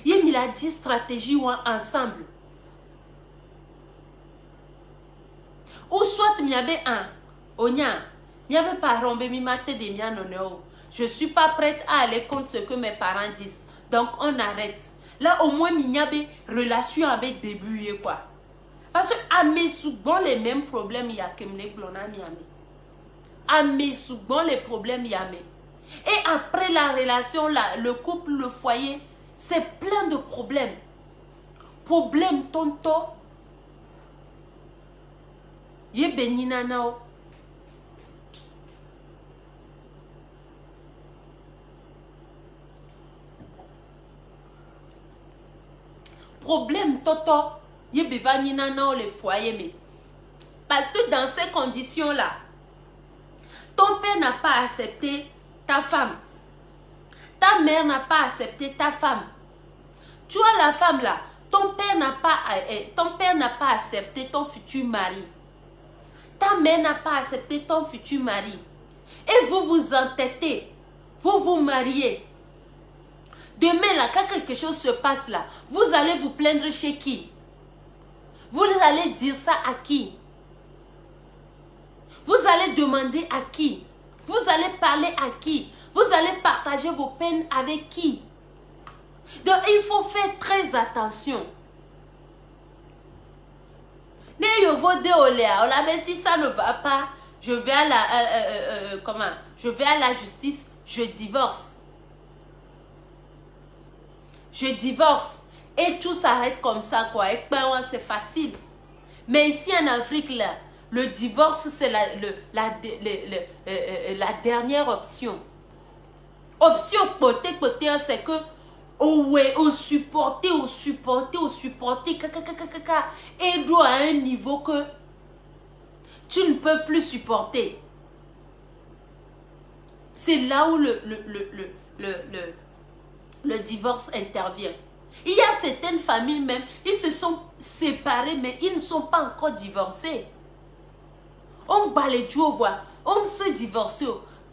Ye mi la dit stratégie ou ensemble. Ou soit mia be un onya. Mia be parents be mi mate de mia non. Je suis pas prête à aller contre ce que mes parents disent. Donc on arrête. Là au moins il y a des relations avec début quoi. Parce que à mes souvent les mêmes problèmes il y a que les blonds miami. À mes souvent les problèmes il y a mais. Et après la relation là, le couple, le foyer, c'est plein de problèmes. Problème tonto. Ye benina nao. Problème toto, ye bevanina na le foyer mais parce que dans ces conditions là, ton père n'a pas accepté ta femme, ta mère n'a pas accepté ta femme. Tu vois la femme là, ton père n'a pas accepté ton futur mari, ta mère n'a pas accepté ton futur mari, et vous vous entêtez, vous vous mariez. Demain, là, quand quelque chose se passe là, vous allez vous plaindre chez qui? Vous allez dire ça à qui? Vous allez demander à qui? Vous allez parler à qui? Vous allez partager vos peines avec qui? Donc, il faut faire très attention. Mais si ça ne va pas, je vais à je vais à la justice, je divorce. Je divorce et tout s'arrête comme ça quoi. Et ben c'est facile. Mais ici en Afrique là, le divorce c'est la dernière option. Option côté c'est que au supporter et doit à un niveau que tu ne peux plus supporter. C'est là où le divorce intervient. Il y a certaines familles même, ils se sont séparés, mais ils ne sont pas encore divorcés. On bat les voir, on se divorce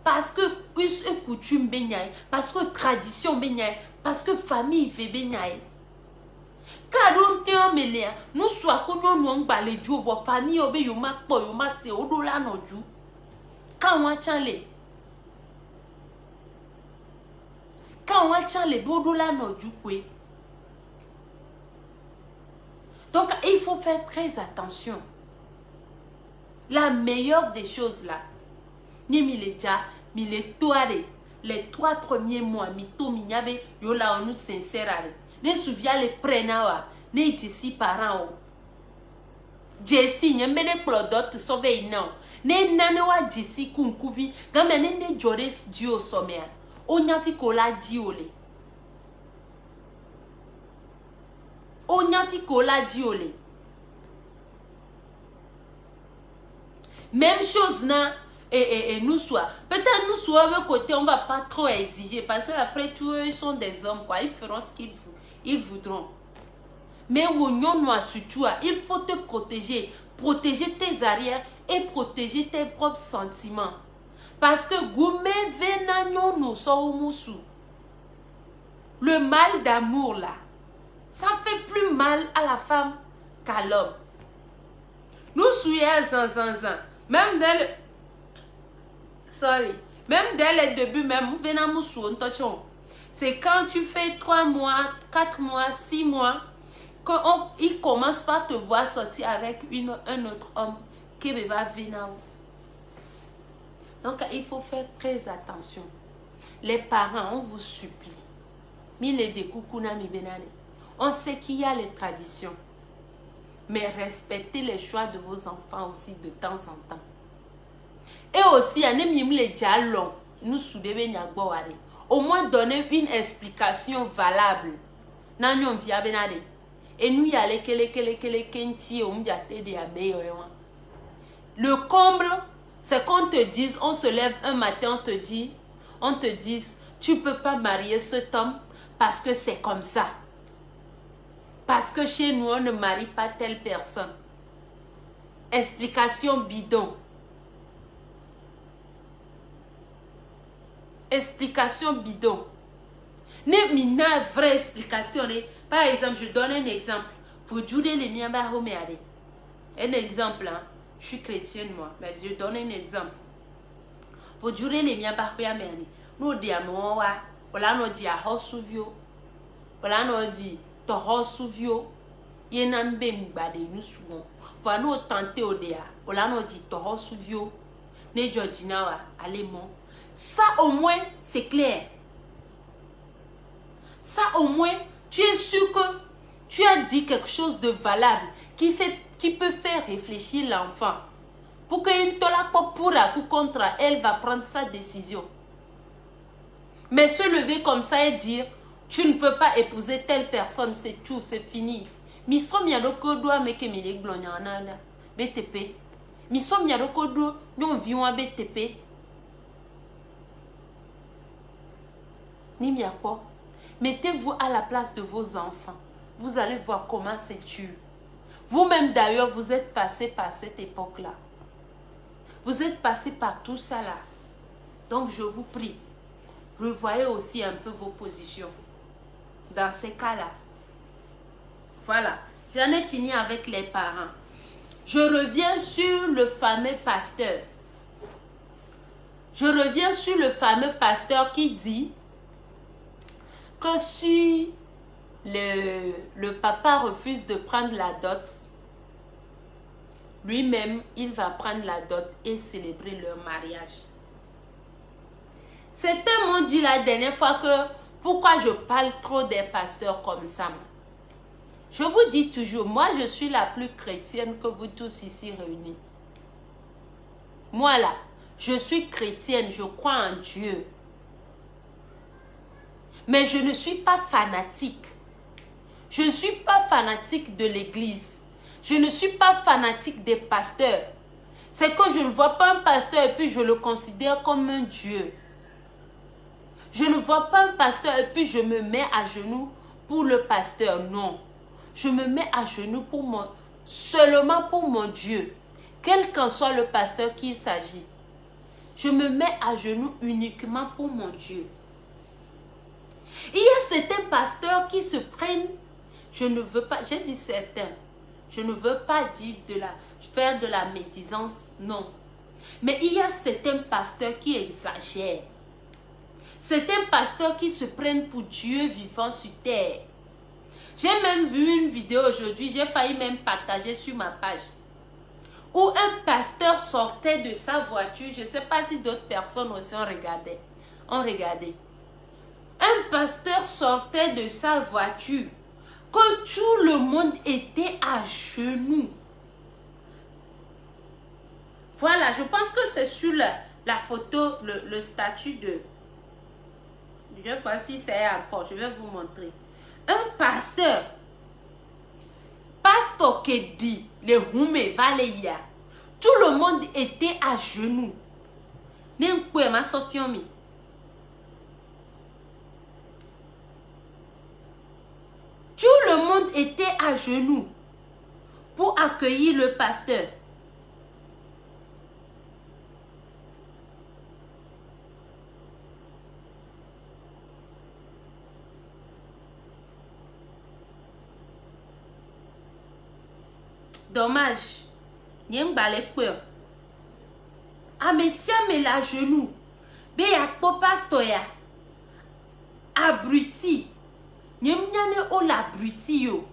parce que us et coutume benyai, parce que tradition benyai, parce que famille fait benyai. Car on te emmêlé, nous soit qu'on nous bat les voir famille obé yoma po yoma se odola no ju. Quand on chanle. Quand on tient les bodola no djukwe. Donc il faut faire très attention. La meilleure des choses là, ni mileja, miletoare, les 3 premiers mois, mito minyabe, yola onu sincère. Ne souvient les prenawa, ne jesi parents. Jesi, nyembele plodot sauve non. Ne nanewa jesi kunkuvi, gamene ne jores dio somea. On a vu qu'on l'a dit olé. On a vu qu'on l'a dit olé. Même chose na et nous soit. Peut-être nous soit de côté on va pas trop exiger parce que après tout ils sont des hommes quoi. Ils feront ce qu'ils voudront. Mais surtout, il faut te protéger, protéger tes arrières et protéger tes propres sentiments. Parce que le mal d'amour là, ça fait plus mal à la femme qu'à l'homme. Nous soyons même dès les débuts même C'est quand tu fais 3 mois, 4 mois, 6 mois, qu'il commence par te voir sortir avec un autre homme qui va venir. Donc, il faut faire très attention. Les parents, on vous supplie. On sait qu'il y a les traditions. Mais respectez les choix de vos enfants aussi de temps en temps. Et aussi, au moins donner une explication valable. Et nous, le comble, c'est qu'on te dise, on se lève un matin, on te dise, tu ne peux pas marier cet homme parce que c'est comme ça. Parce que chez nous, on ne marie pas telle personne. Explication bidon. Explication bidon. N'est une vraie explication. Par exemple, je donne un exemple. Vous jouez les miens à Homéade. Un exemple, hein? Je suis chrétienne moi, mais je donne un exemple. Vous jouez les miens à Homéade. Nous disons, voilà, nous disons, Hosuvio. Voilà, nous disons, Tohosuvio. Yenambe mbade nous souvent. Voilà, nous tentons au déa. Voilà, nous disons, Tohosuvio. Ne Georgina, allemand. Ça au moins, c'est clair. Ça au moins, tu es sûr que tu as dit quelque chose de valable qui peut faire réfléchir l'enfant. Pour qu'il ne te la pas pour ou contre, elle va prendre sa décision. Mais se lever comme ça et dire, tu ne peux pas épouser telle personne, c'est tout, c'est fini. Mi som ya doko doa meke mi le glonyana la BTP. Mi som ya doko do nyon vion a BTP. Ni mi quoi? Mettez-vous à la place de vos enfants. Vous allez voir comment c'est dur. Vous-même d'ailleurs, vous êtes passé par cette époque-là. Vous êtes passé par tout ça là. Donc je vous prie, revoyez aussi un peu vos positions. Dans ces cas-là. Voilà. J'en ai fini avec les parents. Je reviens sur le fameux pasteur. Je reviens sur le fameux pasteur qui dit que si le papa refuse de prendre la dot, lui-même, il va prendre la dot et célébrer leur mariage. Certains m'ont dit la dernière fois que pourquoi je parle trop des pasteurs comme ça. Je vous dis toujours, moi je suis la plus chrétienne que vous tous ici réunis. Moi là, je suis chrétienne, je crois en Dieu. Mais je ne suis pas fanatique. Je ne suis pas fanatique de l'église. Je ne suis pas fanatique des pasteurs. C'est que je ne vois pas un pasteur et puis je le considère comme un Dieu. Je ne vois pas un pasteur et puis je me mets à genoux pour le pasteur. Non. Je me mets à genoux seulement pour mon Dieu. Quel qu'en soit le pasteur qu'il s'agit. Je me mets à genoux uniquement pour mon Dieu. Il y a certains pasteurs qui se prennent, je ne veux pas, j'ai dit certains, je ne veux pas dire faire de la médisance, non. Mais il y a certains pasteurs qui exagèrent. Certains pasteurs qui se prennent pour Dieu vivant sur terre. J'ai même vu une vidéo aujourd'hui, j'ai failli même partager sur ma page, où un pasteur sortait de sa voiture, je ne sais pas si d'autres personnes aussi ont regardé. Un pasteur sortait de sa voiture, que tout le monde était à genoux. Voilà, je pense que c'est sur la photo, le statut de... Je vais voir si c'est encore, je vais vous montrer. Un pasteur qui dit, les Hume Valéia, tout le monde était à genoux. Tout le monde était à genoux pour accueillir le pasteur. Dommage. Ah mais si mais la genou. Be ya po pasteur ya. abruti. Nyemnyane o l'abruti yo.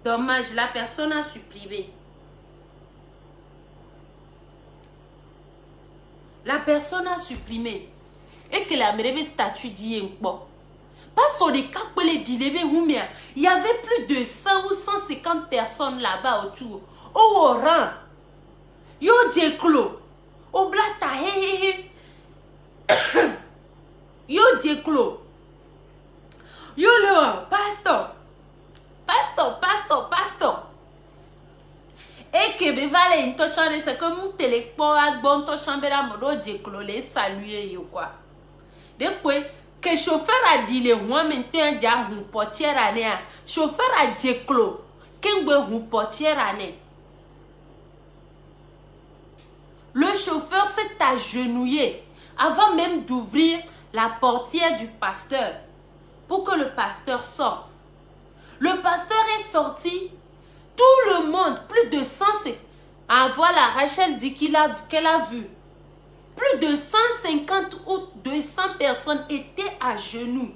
Dommage, la personne a supprimé. La personne a supprimé. Et que la mère statut dit bon. Parce que il y avait plus de 100 ou 150 personnes là-bas autour. Au rang. Yo déclo. Au blata he. Yo déclo. Yo le pasteur. Pasteur. Et que be vale into chande c'est comme un télépo à bon to chambera modo déclo les saluer yo quoi. Depuis que chauffeur a dit le roi maintenant dia hun portière année. Chauffeur a déclo. Kengwe hun portière année. Le chauffeur s'est agenouillé avant même d'ouvrir la portière du pasteur pour que le pasteur sorte. Le pasteur est sorti, tout le monde, plus de 100, voilà, Rachel dit qu'elle a vu. Plus de 150 ou 200 personnes étaient à genoux.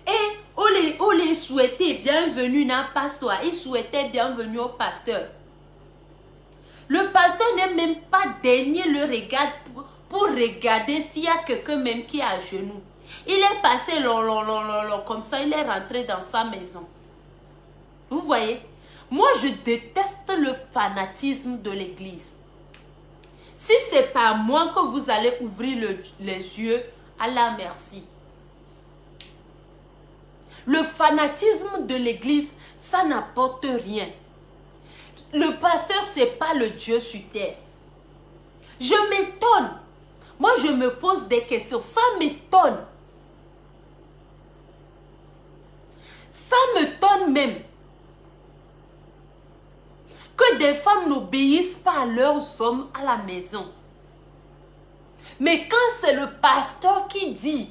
Et on les souhaitait bienvenue dans le pasteur. Ils souhaitaient bienvenue au pasteur. Le pasteur n'est même pas daigné le regard pour regarder s'il y a quelqu'un même qui est à genoux. Il est passé long, comme ça, il est rentré dans sa maison. Vous voyez? Moi, je déteste le fanatisme de l'église. Si ce n'est pas moi que vous allez ouvrir les yeux, Allah merci. Le fanatisme de l'église, ça n'apporte rien. Le pasteur, ce n'est pas le Dieu sur terre. Je m'étonne. Moi, je me pose des questions. Ça m'étonne. Ça m'étonne même que des femmes n'obéissent pas à leurs hommes à la maison. Mais quand c'est le pasteur qui dit,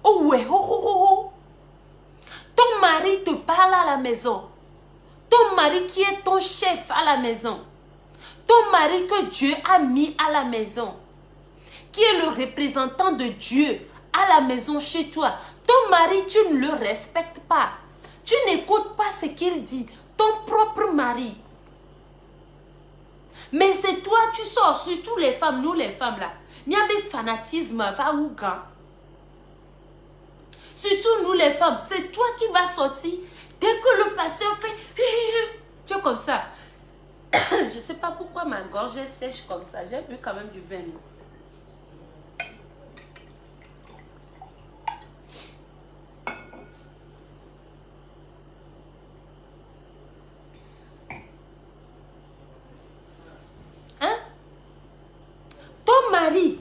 oh ouais, ton mari te parle à la maison, ton mari qui est ton chef à la maison, ton mari que Dieu a mis à la maison, qui est le représentant de Dieu à la maison chez toi, ton mari, tu ne le respectes pas. Tu n'écoutes pas ce qu'il dit. Ton propre mari. Mais c'est toi, tu sors, surtout les femmes, nous les femmes là. Il y a des fanatismes, va où quand? Surtout nous les femmes, c'est toi qui vas sortir. Dès que le pasteur fait, tu es comme ça. Je ne sais pas pourquoi ma gorge est sèche comme ça. J'ai bu quand même du vin. Hein? Ton mari.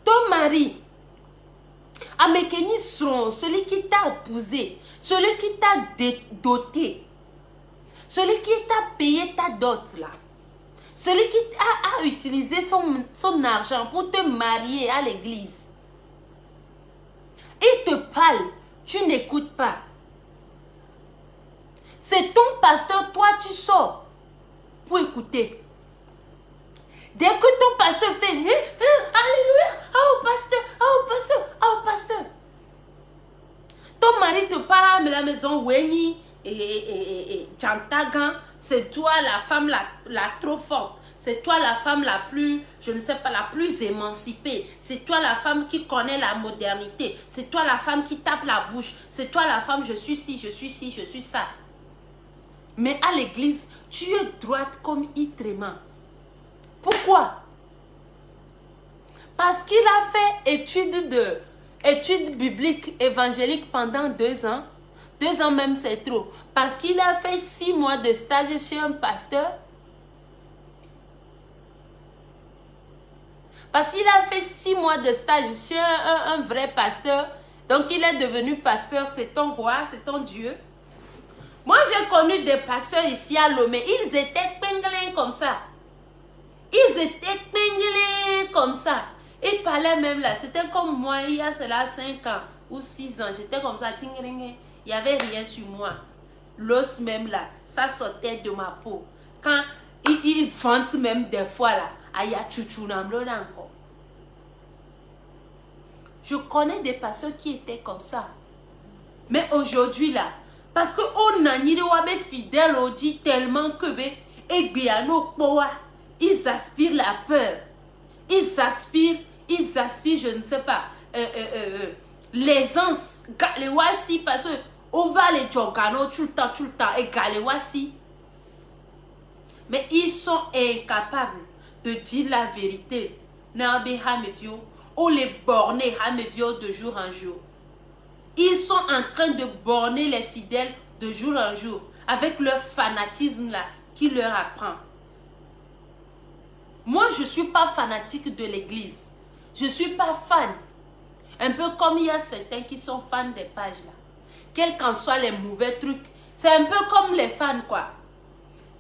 Ton mari. Amekeni Sron, celui qui t'a épousé, celui qui t'a doté, celui qui t'a payé ta dot là, celui qui a utilisé son argent pour te marier à l'église. Il te parle, tu n'écoutes pas. C'est ton pasteur, toi tu sors pour écouter. Dès que ton pasteur fait, alléluia, oh pasteur, oh pasteur, oh pasteur. Ton mari te parle à la maison, Weni et Chantagan, c'est toi la femme la trop forte. C'est toi la femme la plus, je ne sais pas, la plus émancipée. C'est toi la femme qui connaît la modernité. C'est toi la femme qui tape la bouche. C'est toi la femme, je suis ci, je suis ci, je suis ça. Mais à l'église, tu es droite comme Itréma. Pourquoi? Parce qu'il a fait études bibliques évangéliques pendant 2 ans. 2 ans même, c'est trop. Parce qu'il a fait 6 mois de stage chez un pasteur. Parce qu'il a fait 6 mois de stage chez un vrai pasteur. Donc, il est devenu pasteur. C'est ton roi, c'est ton Dieu. Moi, j'ai connu des pasteurs ici à Lomé. Ils étaient pinglés comme ça. Ils étaient pinglés comme ça. Ils parlaient même là. C'était comme moi, il y a cela 5 ans. ou 6 ans, j'étais comme ça, il n'y avait rien sur moi. L'os même là, ça sortait de ma peau. Quand il vente même des fois là, encore. Je connais des pasteurs qui étaient comme ça. Mais aujourd'hui là, parce que on a des fidèles, on dit tellement que ils aspirent la peur. Ils aspirent, je ne sais pas, l'aisance. Les voici parce que on va les jogano tout le temps, et les voici. Mais ils sont incapables de dire la vérité. On les borne de jour en jour. Ils sont en train de borner les fidèles de jour en jour avec leur fanatisme là qui leur apprend. Moi, je ne suis pas fanatique de l'église. Je ne suis pas fan. Un peu comme il y a certains qui sont fans des pages là. Quels qu'en soient les mauvais trucs, c'est un peu comme les fans quoi.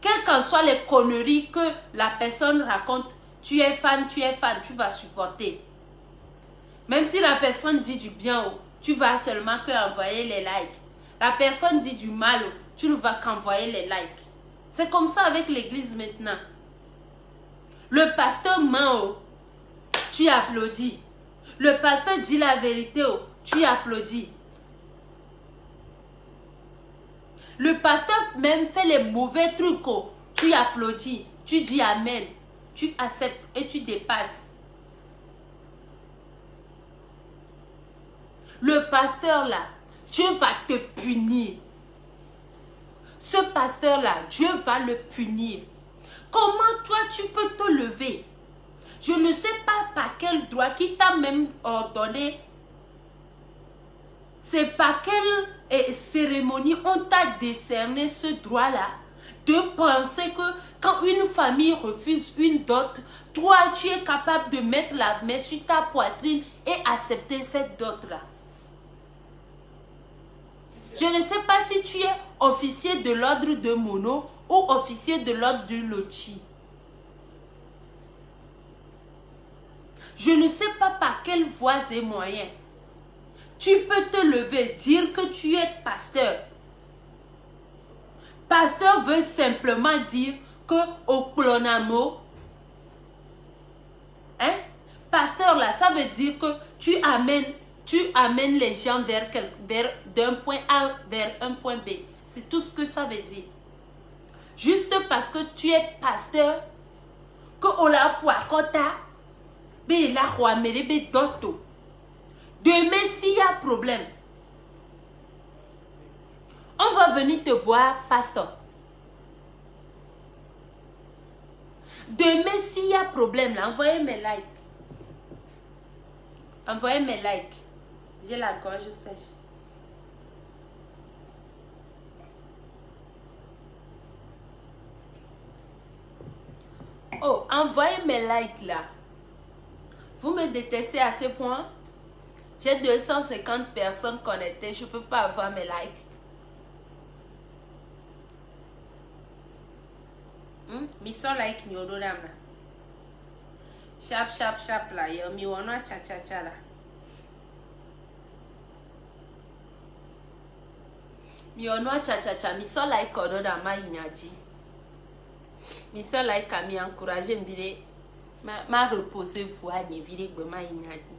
Quelles qu'en soient les conneries que la personne raconte, tu es fan, tu vas supporter. Même si la personne dit du bien, tu vas seulement envoyer les likes. La personne dit du mal, tu ne vas qu'envoyer les likes. C'est comme ça avec l'église maintenant. Le pasteur ment, tu applaudis. Le pasteur dit la vérité, tu applaudis. Le pasteur même fait les mauvais trucs, tu applaudis. Tu dis amen. Tu acceptes et tu dépasses. Le pasteur là, Dieu va te punir. Ce pasteur là, Dieu va le punir. Comment toi tu peux te lever? Je ne sais pas par quel droit qui t'a même ordonné. C'est par quelle cérémonie on t'a décerné ce droit là de penser que quand une famille refuse une dot, toi tu es capable de mettre la main sur ta poitrine et accepter cette dot là. Je ne sais pas si tu es officier de l'ordre de Mono ou officier de l'ordre du Loti. Je ne sais pas par quelle voie et moyens. Tu peux te lever, dire que tu es pasteur. Pasteur veut simplement dire que au Plonamo, pasteur là, ça veut dire que tu amènes les gens d'un point A vers un point B. C'est tout ce que ça veut dire. Juste parce que tu es pasteur, que on l'a poikota, mais la roi merebe d'auto. Demain, s'il y a problème, on va venir te voir, pasteur. Demain, s'il y a problème, là, envoyez mes likes. Envoyez mes likes. J'ai la gorge sèche. Oh, envoyez mes likes là. Vous me détestez à ce point. J'ai 250 personnes connectées. Je ne peux pas avoir mes likes. Mission like mi ododam là. Sharp là. Yo mi wana cha là. Mi wana cha. Mission like ododam ma inyaji. Mission like a mi encouragé m'vire ma reposer voix ni vire gbe ma inyaji.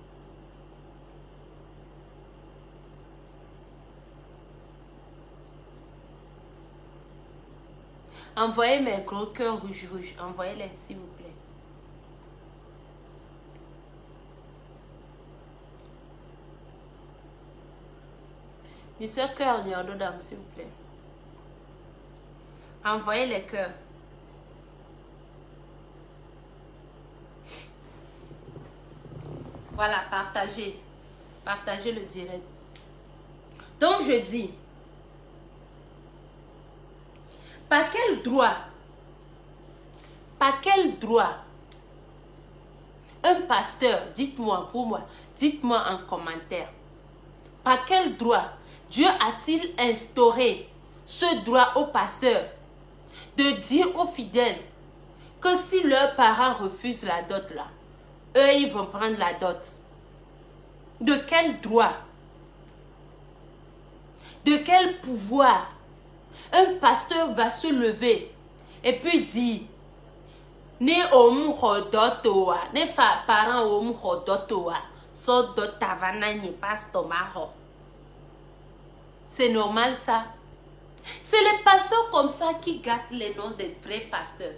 Envoyez mes gros cœurs rouges. Envoyez-les, s'il vous plaît. Monsieur cœur, dame, s'il vous plaît. Envoyez les cœurs. Voilà, partagez. Partagez le direct. Donc, je dis... Par quel droit un pasteur, dites-moi en commentaire, par quel droit Dieu a-t-il instauré ce droit aux pasteurs de dire aux fidèles que si leurs parents refusent la dot là, eux ils vont prendre la dot? De quel droit? De quel pouvoir un pasteur va se lever et puis dire, ne omu hodotoa, ne fa parent omu hodotoa, so dotavana ni pastor maho. C'est normal ça. C'est les pasteurs comme ça qui gâtent les noms des vrais pasteurs.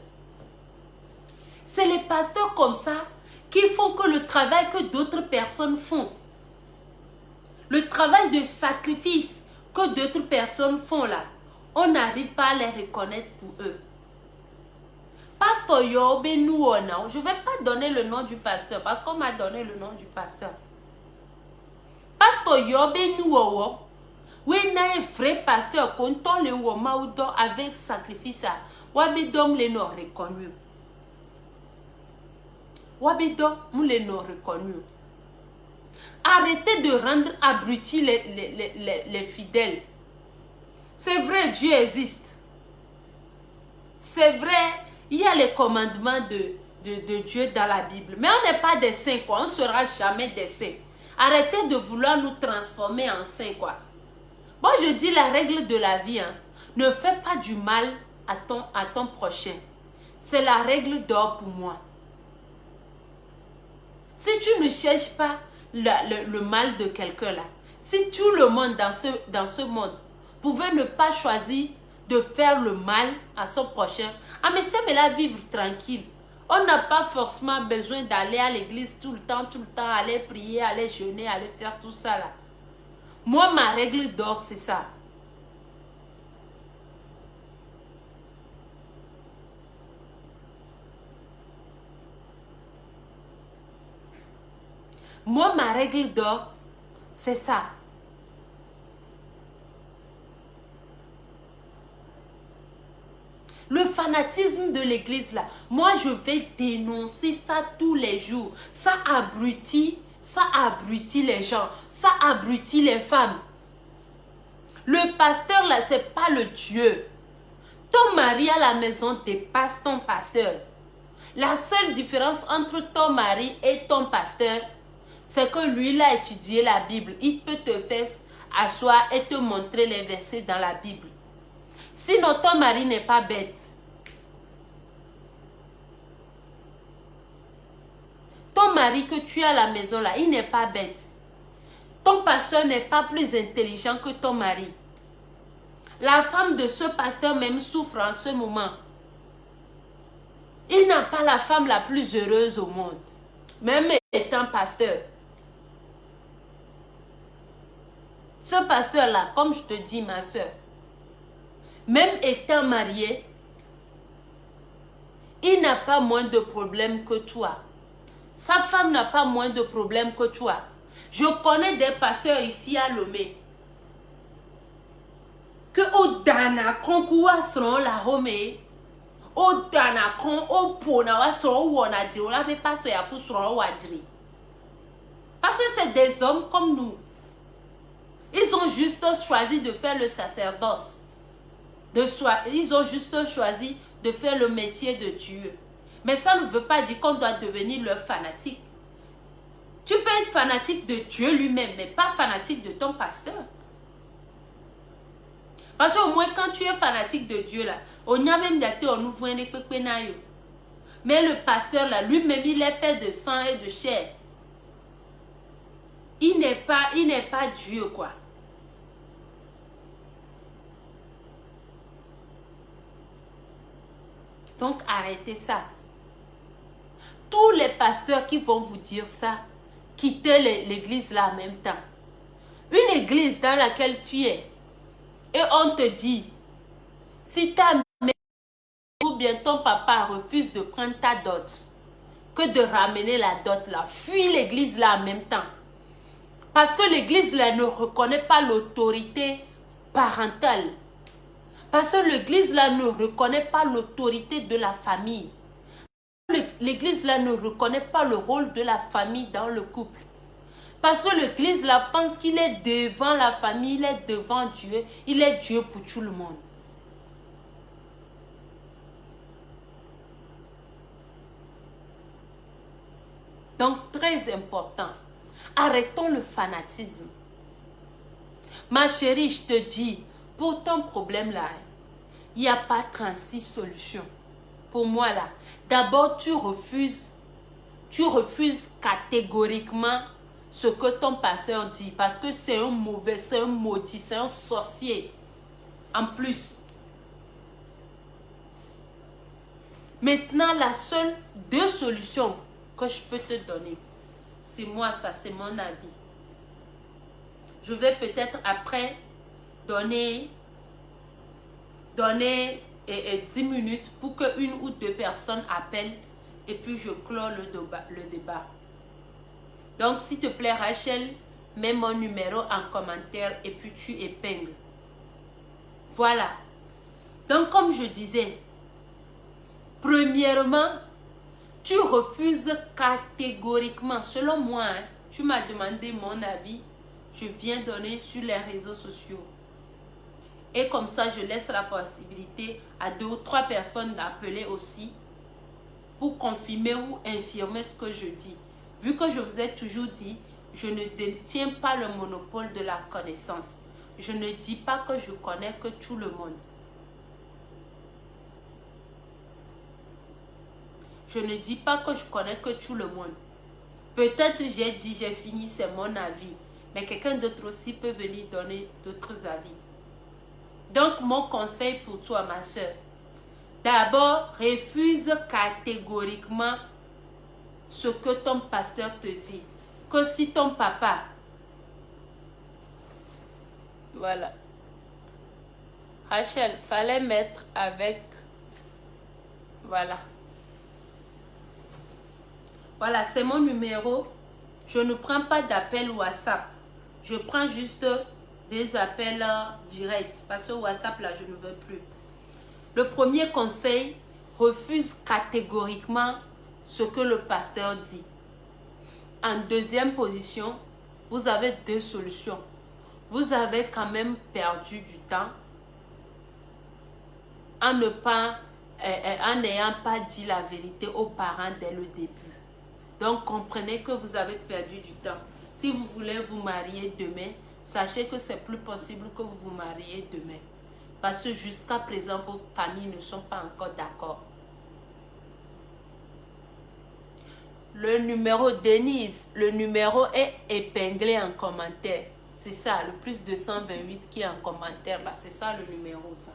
C'est les pasteurs comme ça qui font que le travail que d'autres personnes font, le travail de sacrifice que d'autres personnes font là, on n'arrive pas à les reconnaître pour eux. Pasteur Yobe Nouona, je ne vais pas donner le nom du pasteur parce qu'on m'a donné le nom du pasteur. Pasteur Yobe Nouona, oui, il y a un vrai pasteur quand on le voit avec sacrifice, Wabidom les non reconnus. Wabidom les non reconnus. Arrêtez de rendre abrutis les fidèles. C'est vrai, Dieu existe. C'est vrai, il y a les commandements de Dieu dans la Bible. Mais on n'est pas des saints, quoi. On ne sera jamais des saints. Arrêtez de vouloir nous transformer en saints, quoi. Bon, je dis la règle de la vie, hein. Ne fais pas du mal à ton prochain. C'est la règle d'or pour moi. Si tu ne cherches pas le mal de quelqu'un là, si tout le monde dans ce monde pouvait ne pas choisir de faire le mal à son prochain, ah mais ça me la vivre tranquille. On n'a pas forcément besoin d'aller à l'église tout le temps, aller prier, aller jeûner, aller faire tout ça là. Moi, ma règle d'or, c'est ça. Moi, ma règle d'or, c'est ça. Le fanatisme de l'église là, moi je vais dénoncer ça tous les jours. Ça abrutit les gens, ça abrutit les femmes. Le pasteur là, c'est pas le Dieu. Ton mari à la maison dépasse ton pasteur. La seule différence entre ton mari et ton pasteur, c'est que lui il a étudié la Bible. Il peut te faire asseoir et te montrer les versets dans la Bible. Sinon, ton mari n'est pas bête. Ton mari que tu as à la maison là, il n'est pas bête. Ton pasteur n'est pas plus intelligent que ton mari. La femme de ce pasteur même souffre en ce moment. Il n'a pas la femme la plus heureuse au monde, même étant pasteur. Ce pasteur-là, comme je te dis, ma soeur, même étant marié, il n'a pas moins de problèmes que toi. Sa femme n'a pas moins de problèmes que toi. Je connais des pasteurs ici à Lomé. Que au dana konkuwa seront la home, au dana kon au pona wa seront wonadri, on avait pas ya pour seront wadri. Parce que c'est des hommes comme nous. Ils ont juste choisi de faire le sacerdoce. Ils ont juste choisi de faire le métier de Dieu. Mais ça ne veut pas dire qu'on doit devenir leur fanatique. Tu peux être fanatique de Dieu lui-même, mais pas fanatique de ton pasteur. Parce qu'au moins, quand tu es fanatique de Dieu, là, on a même daté, on nous voit les pépenailles. Mais le pasteur, là, lui-même, il est fait de sang et de chair. Il n'est pas Dieu, quoi. Donc, arrêtez ça. Tous les pasteurs qui vont vous dire ça, quittez l'église là en même temps. Une église dans laquelle tu es, et on te dit, si ta mère ou bien ton papa refuse de prendre ta dot, que de ramener la dot là, fuis l'église là en même temps. Parce que l'église là ne reconnaît pas l'autorité parentale. Parce que l'église là ne reconnaît pas l'autorité de la famille. L'église là ne reconnaît pas le rôle de la famille dans le couple. Parce que l'église là pense qu'il est devant la famille, il est devant Dieu, il est Dieu pour tout le monde. Donc très important, arrêtons le fanatisme. Ma chérie, je te dis, pour ton problème là, il n'y a pas 36 solutions. Pour moi là, d'abord tu refuses catégoriquement ce que ton pasteur dit. Parce que c'est un mauvais, c'est un maudit, c'est un sorcier. En plus. Maintenant, la seule 2 solutions que je peux te donner, c'est moi, ça, c'est mon avis. Je vais peut-être après donner 10 minutes pour que 1 ou 2 personnes appellent et puis je clôt le débat. Donc, s'il te plaît, Rachel, mets mon numéro en commentaire et puis tu épingles. Voilà. Donc, comme je disais, premièrement, tu refuses catégoriquement. Selon moi, hein, tu m'as demandé mon avis. Je viens donner sur les réseaux sociaux. Et comme ça, je laisse la possibilité à 2 ou 3 personnes d'appeler aussi pour confirmer ou infirmer ce que je dis. Vu que je vous ai toujours dit, je ne détiens pas le monopole de la connaissance. Je ne dis pas que je connais que tout le monde. Je ne dis pas que je connais que tout le monde. Peut-être j'ai dit, j'ai fini, c'est mon avis. Mais quelqu'un d'autre aussi peut venir donner d'autres avis. Donc, mon conseil pour toi, ma soeur, d'abord, refuse catégoriquement ce que ton pasteur te dit. Que si ton papa, voilà. Rachel, fallait mettre avec, voilà. Voilà, c'est mon numéro. Je ne prends pas d'appel WhatsApp. Je prends juste des appels directs. Parce que WhatsApp, là, je ne veux plus. Le premier conseil, refuse catégoriquement ce que le pasteur dit. En deuxième position, vous avez 2 solutions. Vous avez quand même perdu du temps en n'ayant pas dit la vérité aux parents dès le début. Donc, comprenez que vous avez perdu du temps. Si vous voulez vous marier demain, sachez que c'est plus possible que vous vous mariez demain. Parce que jusqu'à présent, vos familles ne sont pas encore d'accord. Le numéro Denise, le numéro est épinglé en commentaire. C'est ça, le plus 228 qui est en commentaire là. C'est ça le numéro, ça.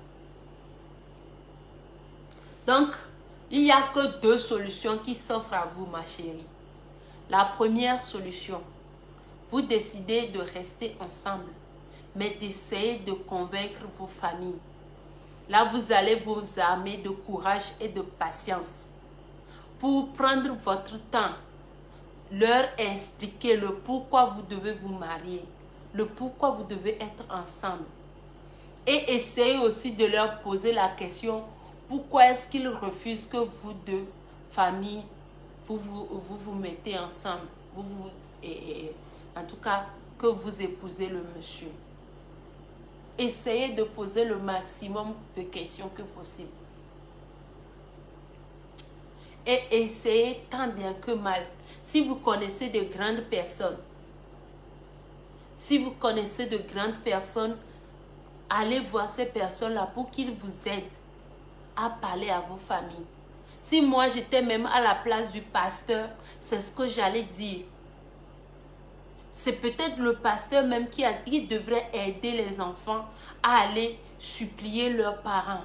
Donc, il n'y a que 2 solutions qui s'offrent à vous, ma chérie. La première solution, vous décidez de rester ensemble, mais d'essayer de convaincre vos familles. Là, vous allez vous armer de courage et de patience pour prendre votre temps, leur expliquer le pourquoi vous devez vous marier, le pourquoi vous devez être ensemble. Et essayez aussi de leur poser la question, pourquoi est-ce qu'ils refusent que vous 2 familles, vous mettez ensemble, en tout cas, que vous épousez le monsieur. Essayez de poser le maximum de questions que possible. Et essayez tant bien que mal. Si vous connaissez de grandes personnes, allez voir ces personnes-là pour qu'ils vous aident à parler à vos familles. Si moi j'étais même à la place du pasteur, c'est ce que j'allais dire. C'est peut-être le pasteur même qui devrait aider les enfants à aller supplier leurs parents,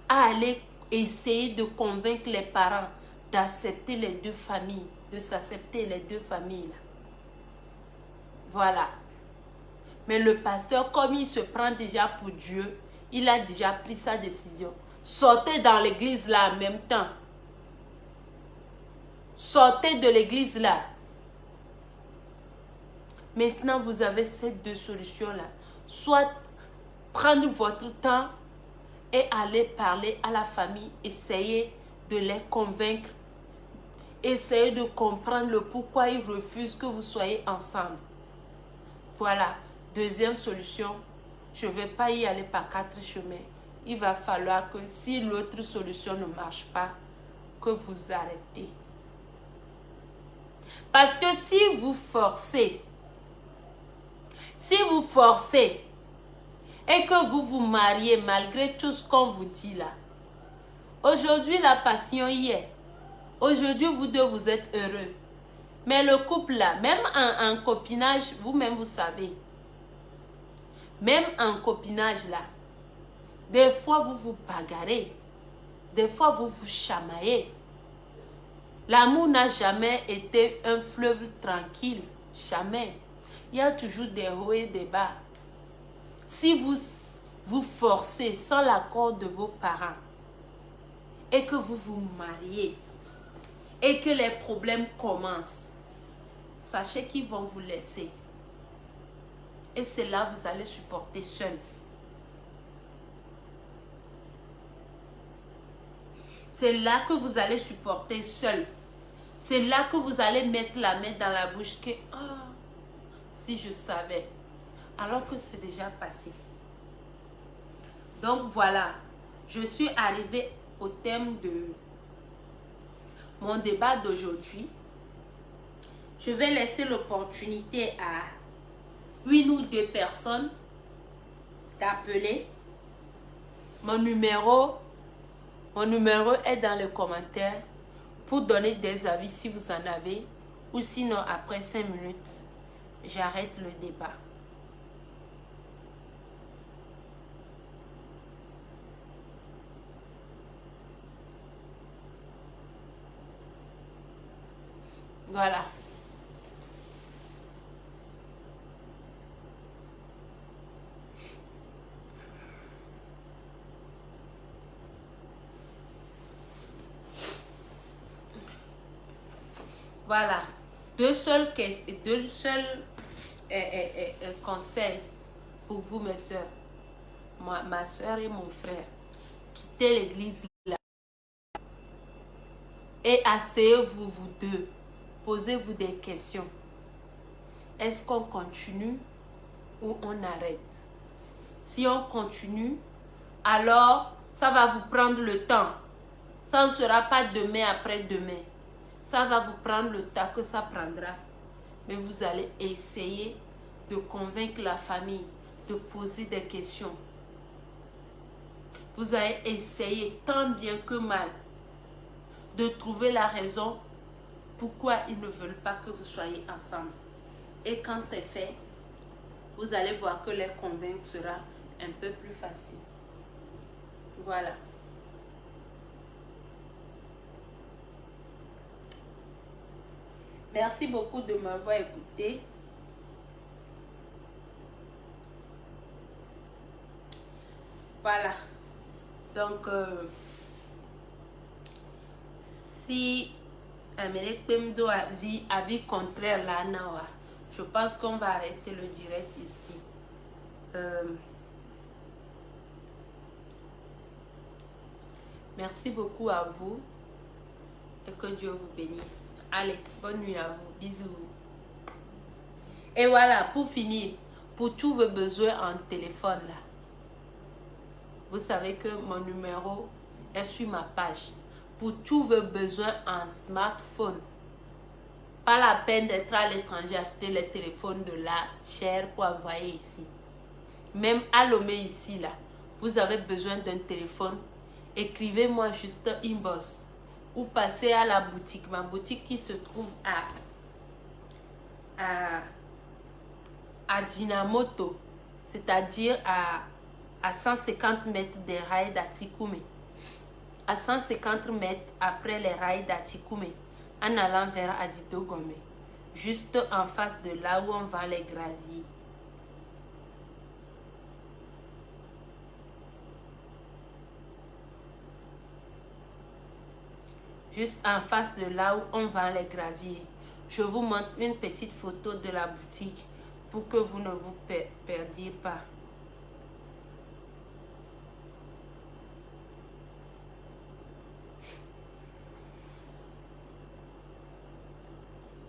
à aller essayer de convaincre les parents d'accepter les 2 familles, de s'accepter les 2 familles là. Voilà. Mais le pasteur, comme il se prend déjà pour Dieu, il a déjà pris sa décision. Sortez dans l'église là en même temps. Sortez de l'église là. Maintenant, vous avez ces 2 solutions-là. Soit prendre votre temps et aller parler à la famille. Essayez de les convaincre. Essayez de comprendre le pourquoi ils refusent que vous soyez ensemble. Voilà. Deuxième solution, je ne vais pas y aller par 4 chemins. Il va falloir que si l'autre solution ne marche pas, que vous arrêtez. Parce que si vous forcez et que vous vous mariez malgré tout ce qu'on vous dit là. Aujourd'hui, la passion y est. Aujourd'hui, vous deux, vous êtes heureux. Mais le couple là, même en copinage, vous-même vous savez, même en copinage là, des fois vous vous bagarrez, des fois vous vous chamaillez. L'amour n'a jamais été un fleuve tranquille, jamais. Il y a toujours des hauts et des bas. Si vous vous forcez sans l'accord de vos parents et que vous vous mariez et que les problèmes commencent, sachez qu'ils vont vous laisser. Et c'est là que vous allez supporter seul. C'est là que vous allez supporter seul. C'est là que vous allez mettre la main dans la bouche que, ah, si je savais. Alors que c'est déjà passé. Donc voilà, je suis arrivée au thème de mon débat d'aujourd'hui. Je vais laisser l'opportunité à une ou deux personnes d'appeler. Mon numéro est dans les commentaires pour donner des avis si vous en avez. Ou sinon, après 5 minutes, j'arrête le débat. Voilà. Voilà. Deux seuls conseils pour vous, mes soeurs. Ma soeur et mon frère. Quittez l'église là. Et asseyez-vous, vous deux. Posez-vous des questions. Est-ce qu'on continue ou on arrête? Si on continue, alors ça va vous prendre le temps. Ça ne sera pas demain après-demain. Ça va vous prendre le temps que ça prendra. Mais vous allez essayer de convaincre la famille, de poser des questions. Vous allez essayer tant bien que mal de trouver la raison pourquoi ils ne veulent pas que vous soyez ensemble. Et quand c'est fait, vous allez voir que les convaincre sera un peu plus facile. Voilà. Merci beaucoup de m'avoir écouté. Voilà. Donc, si Amérique Pemdo a avis contraire là, je pense qu'on va arrêter le direct ici. Merci beaucoup à vous et que Dieu vous bénisse. Allez, bonne nuit à vous. Bisous. Et voilà, pour finir, pour tous vos besoins en téléphone là, vous savez que mon numéro est sur ma page. Pour tous vos besoins en smartphone, pas la peine d'être à l'étranger, acheter les téléphones de là, cher pour envoyer ici. Même à Lomé ici là, vous avez besoin d'un téléphone, écrivez-moi juste inbox ou passez à la boutique. Ma boutique qui se trouve à Dinamoto, c'est-à-dire à 150 mètres des rails d'Atikoumé. À 150 mètres après les rails d'Atikoumé, en allant vers Adito Gomé, juste en face de là où on vend les graviers. Juste en face de là où on vend les graviers. Je vous montre une petite photo de la boutique pour que vous ne vous perdiez pas.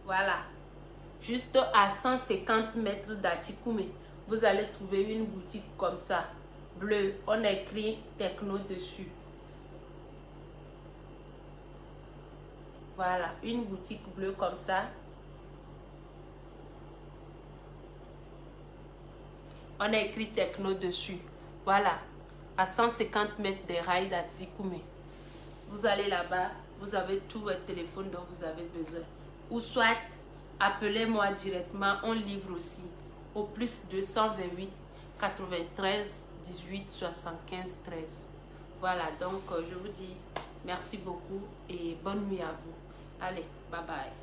Voilà. Juste à 150 mètres d'Atikoumé, vous allez trouver une boutique comme ça, bleue. On a écrit Techno dessus. Voilà, une boutique bleue comme ça. On a écrit techno dessus. Voilà. À 150 mètres des rails d'Atikoumé. Vous allez là-bas, vous avez tout votre téléphone dont vous avez besoin. Ou soit, appelez-moi directement, on livre aussi. Au plus 228 93 18 75 13. Voilà, donc je vous dis merci beaucoup et bonne nuit à vous. Allez, bye bye.